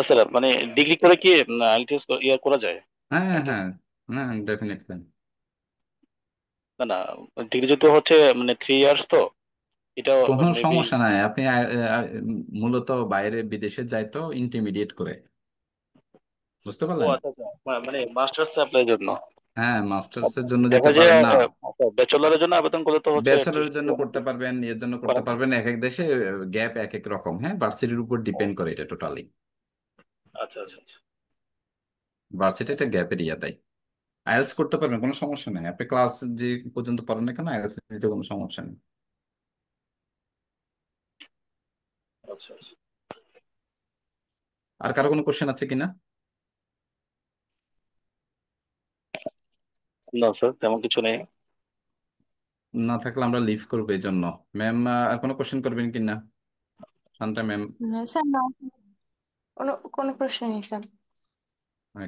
স্যার মানে ডিগ্রি করে কি আইএলটিএস ইয়ে করা যায়? হ্যাঁ IELTS হ্যাঁ, না ডেফিনেটলি। না না, ডিগ্রি যদি হচ্ছে মানে 3 ইয়ার্স তো এটা কোনো মেবি। সমস্যা নাই, আপনি মূলত বাইরে বিদেশে যাই তো ইন্টারমিডিয়েট করে, বুঝতে ও পারলেন? আচ্ছা আচ্ছা, মানে মাস্টার্স অ্যাপ্লাই জন্য। হ্যাঁ, মাস্টার্স এর জন্য যেতে দেখা যায় পারেন না, ব্যাচেলরের জন্য আবেদন করলে তো হচ্ছে ব্যাচেলরের অ্যাটলিস্ট জন্য করতে 200 পারবেন, এর জন্য করতে করা। পারবেন। এক এক দেশে গ্যাপ এক এক রকম, হ্যাঁ, ভার্সিটির উপর ডিপেন্ড করে এটা টোটালি। আচ্ছা আচ্ছা আচ্ছা ভার্সিটি একটা গ্যাপের ইয়ে দেয়। আইএলটিএস করতে পারবেন, কোনো সমস্যা নেই, আপনি ক্লাস যে পর্যন্ত পড়েন না কেন আইএলটিএস দিতে কোনো সমস্যা নেই। আচ্ছা আচ্ছা। আর কারো কোনো কোশ্চেন আছে কিনা? না স্যার, তেমন কিছু নেই। না থাকলে আমরা লিভ করবো এই জন্য। ম্যাম, আর কোনো কোশ্চেন করবেন কিনা, শান্তা ম্যাম? স্যার না, কোনো কোনো প্রশ্ন নেই স্যার।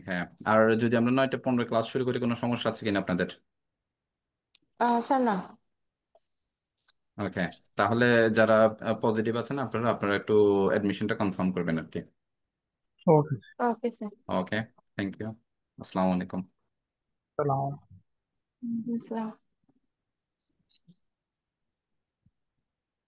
হ্যাঁ, আর যদি আমরা 9টা 15 ক্লাস শুরু করি, কোনো সমস্যা আছে কিনা আপনাদের? স্যার না। ওকে, তাহলে যারা পজিটিভ আছেন আপনারা আপনারা একটু অ্যাডমিশনটা কনফার্ম করবেন আর কি। Okay okay sir. Okay, thank you, আসসালামু আলাইকুম। সালাম। স্যার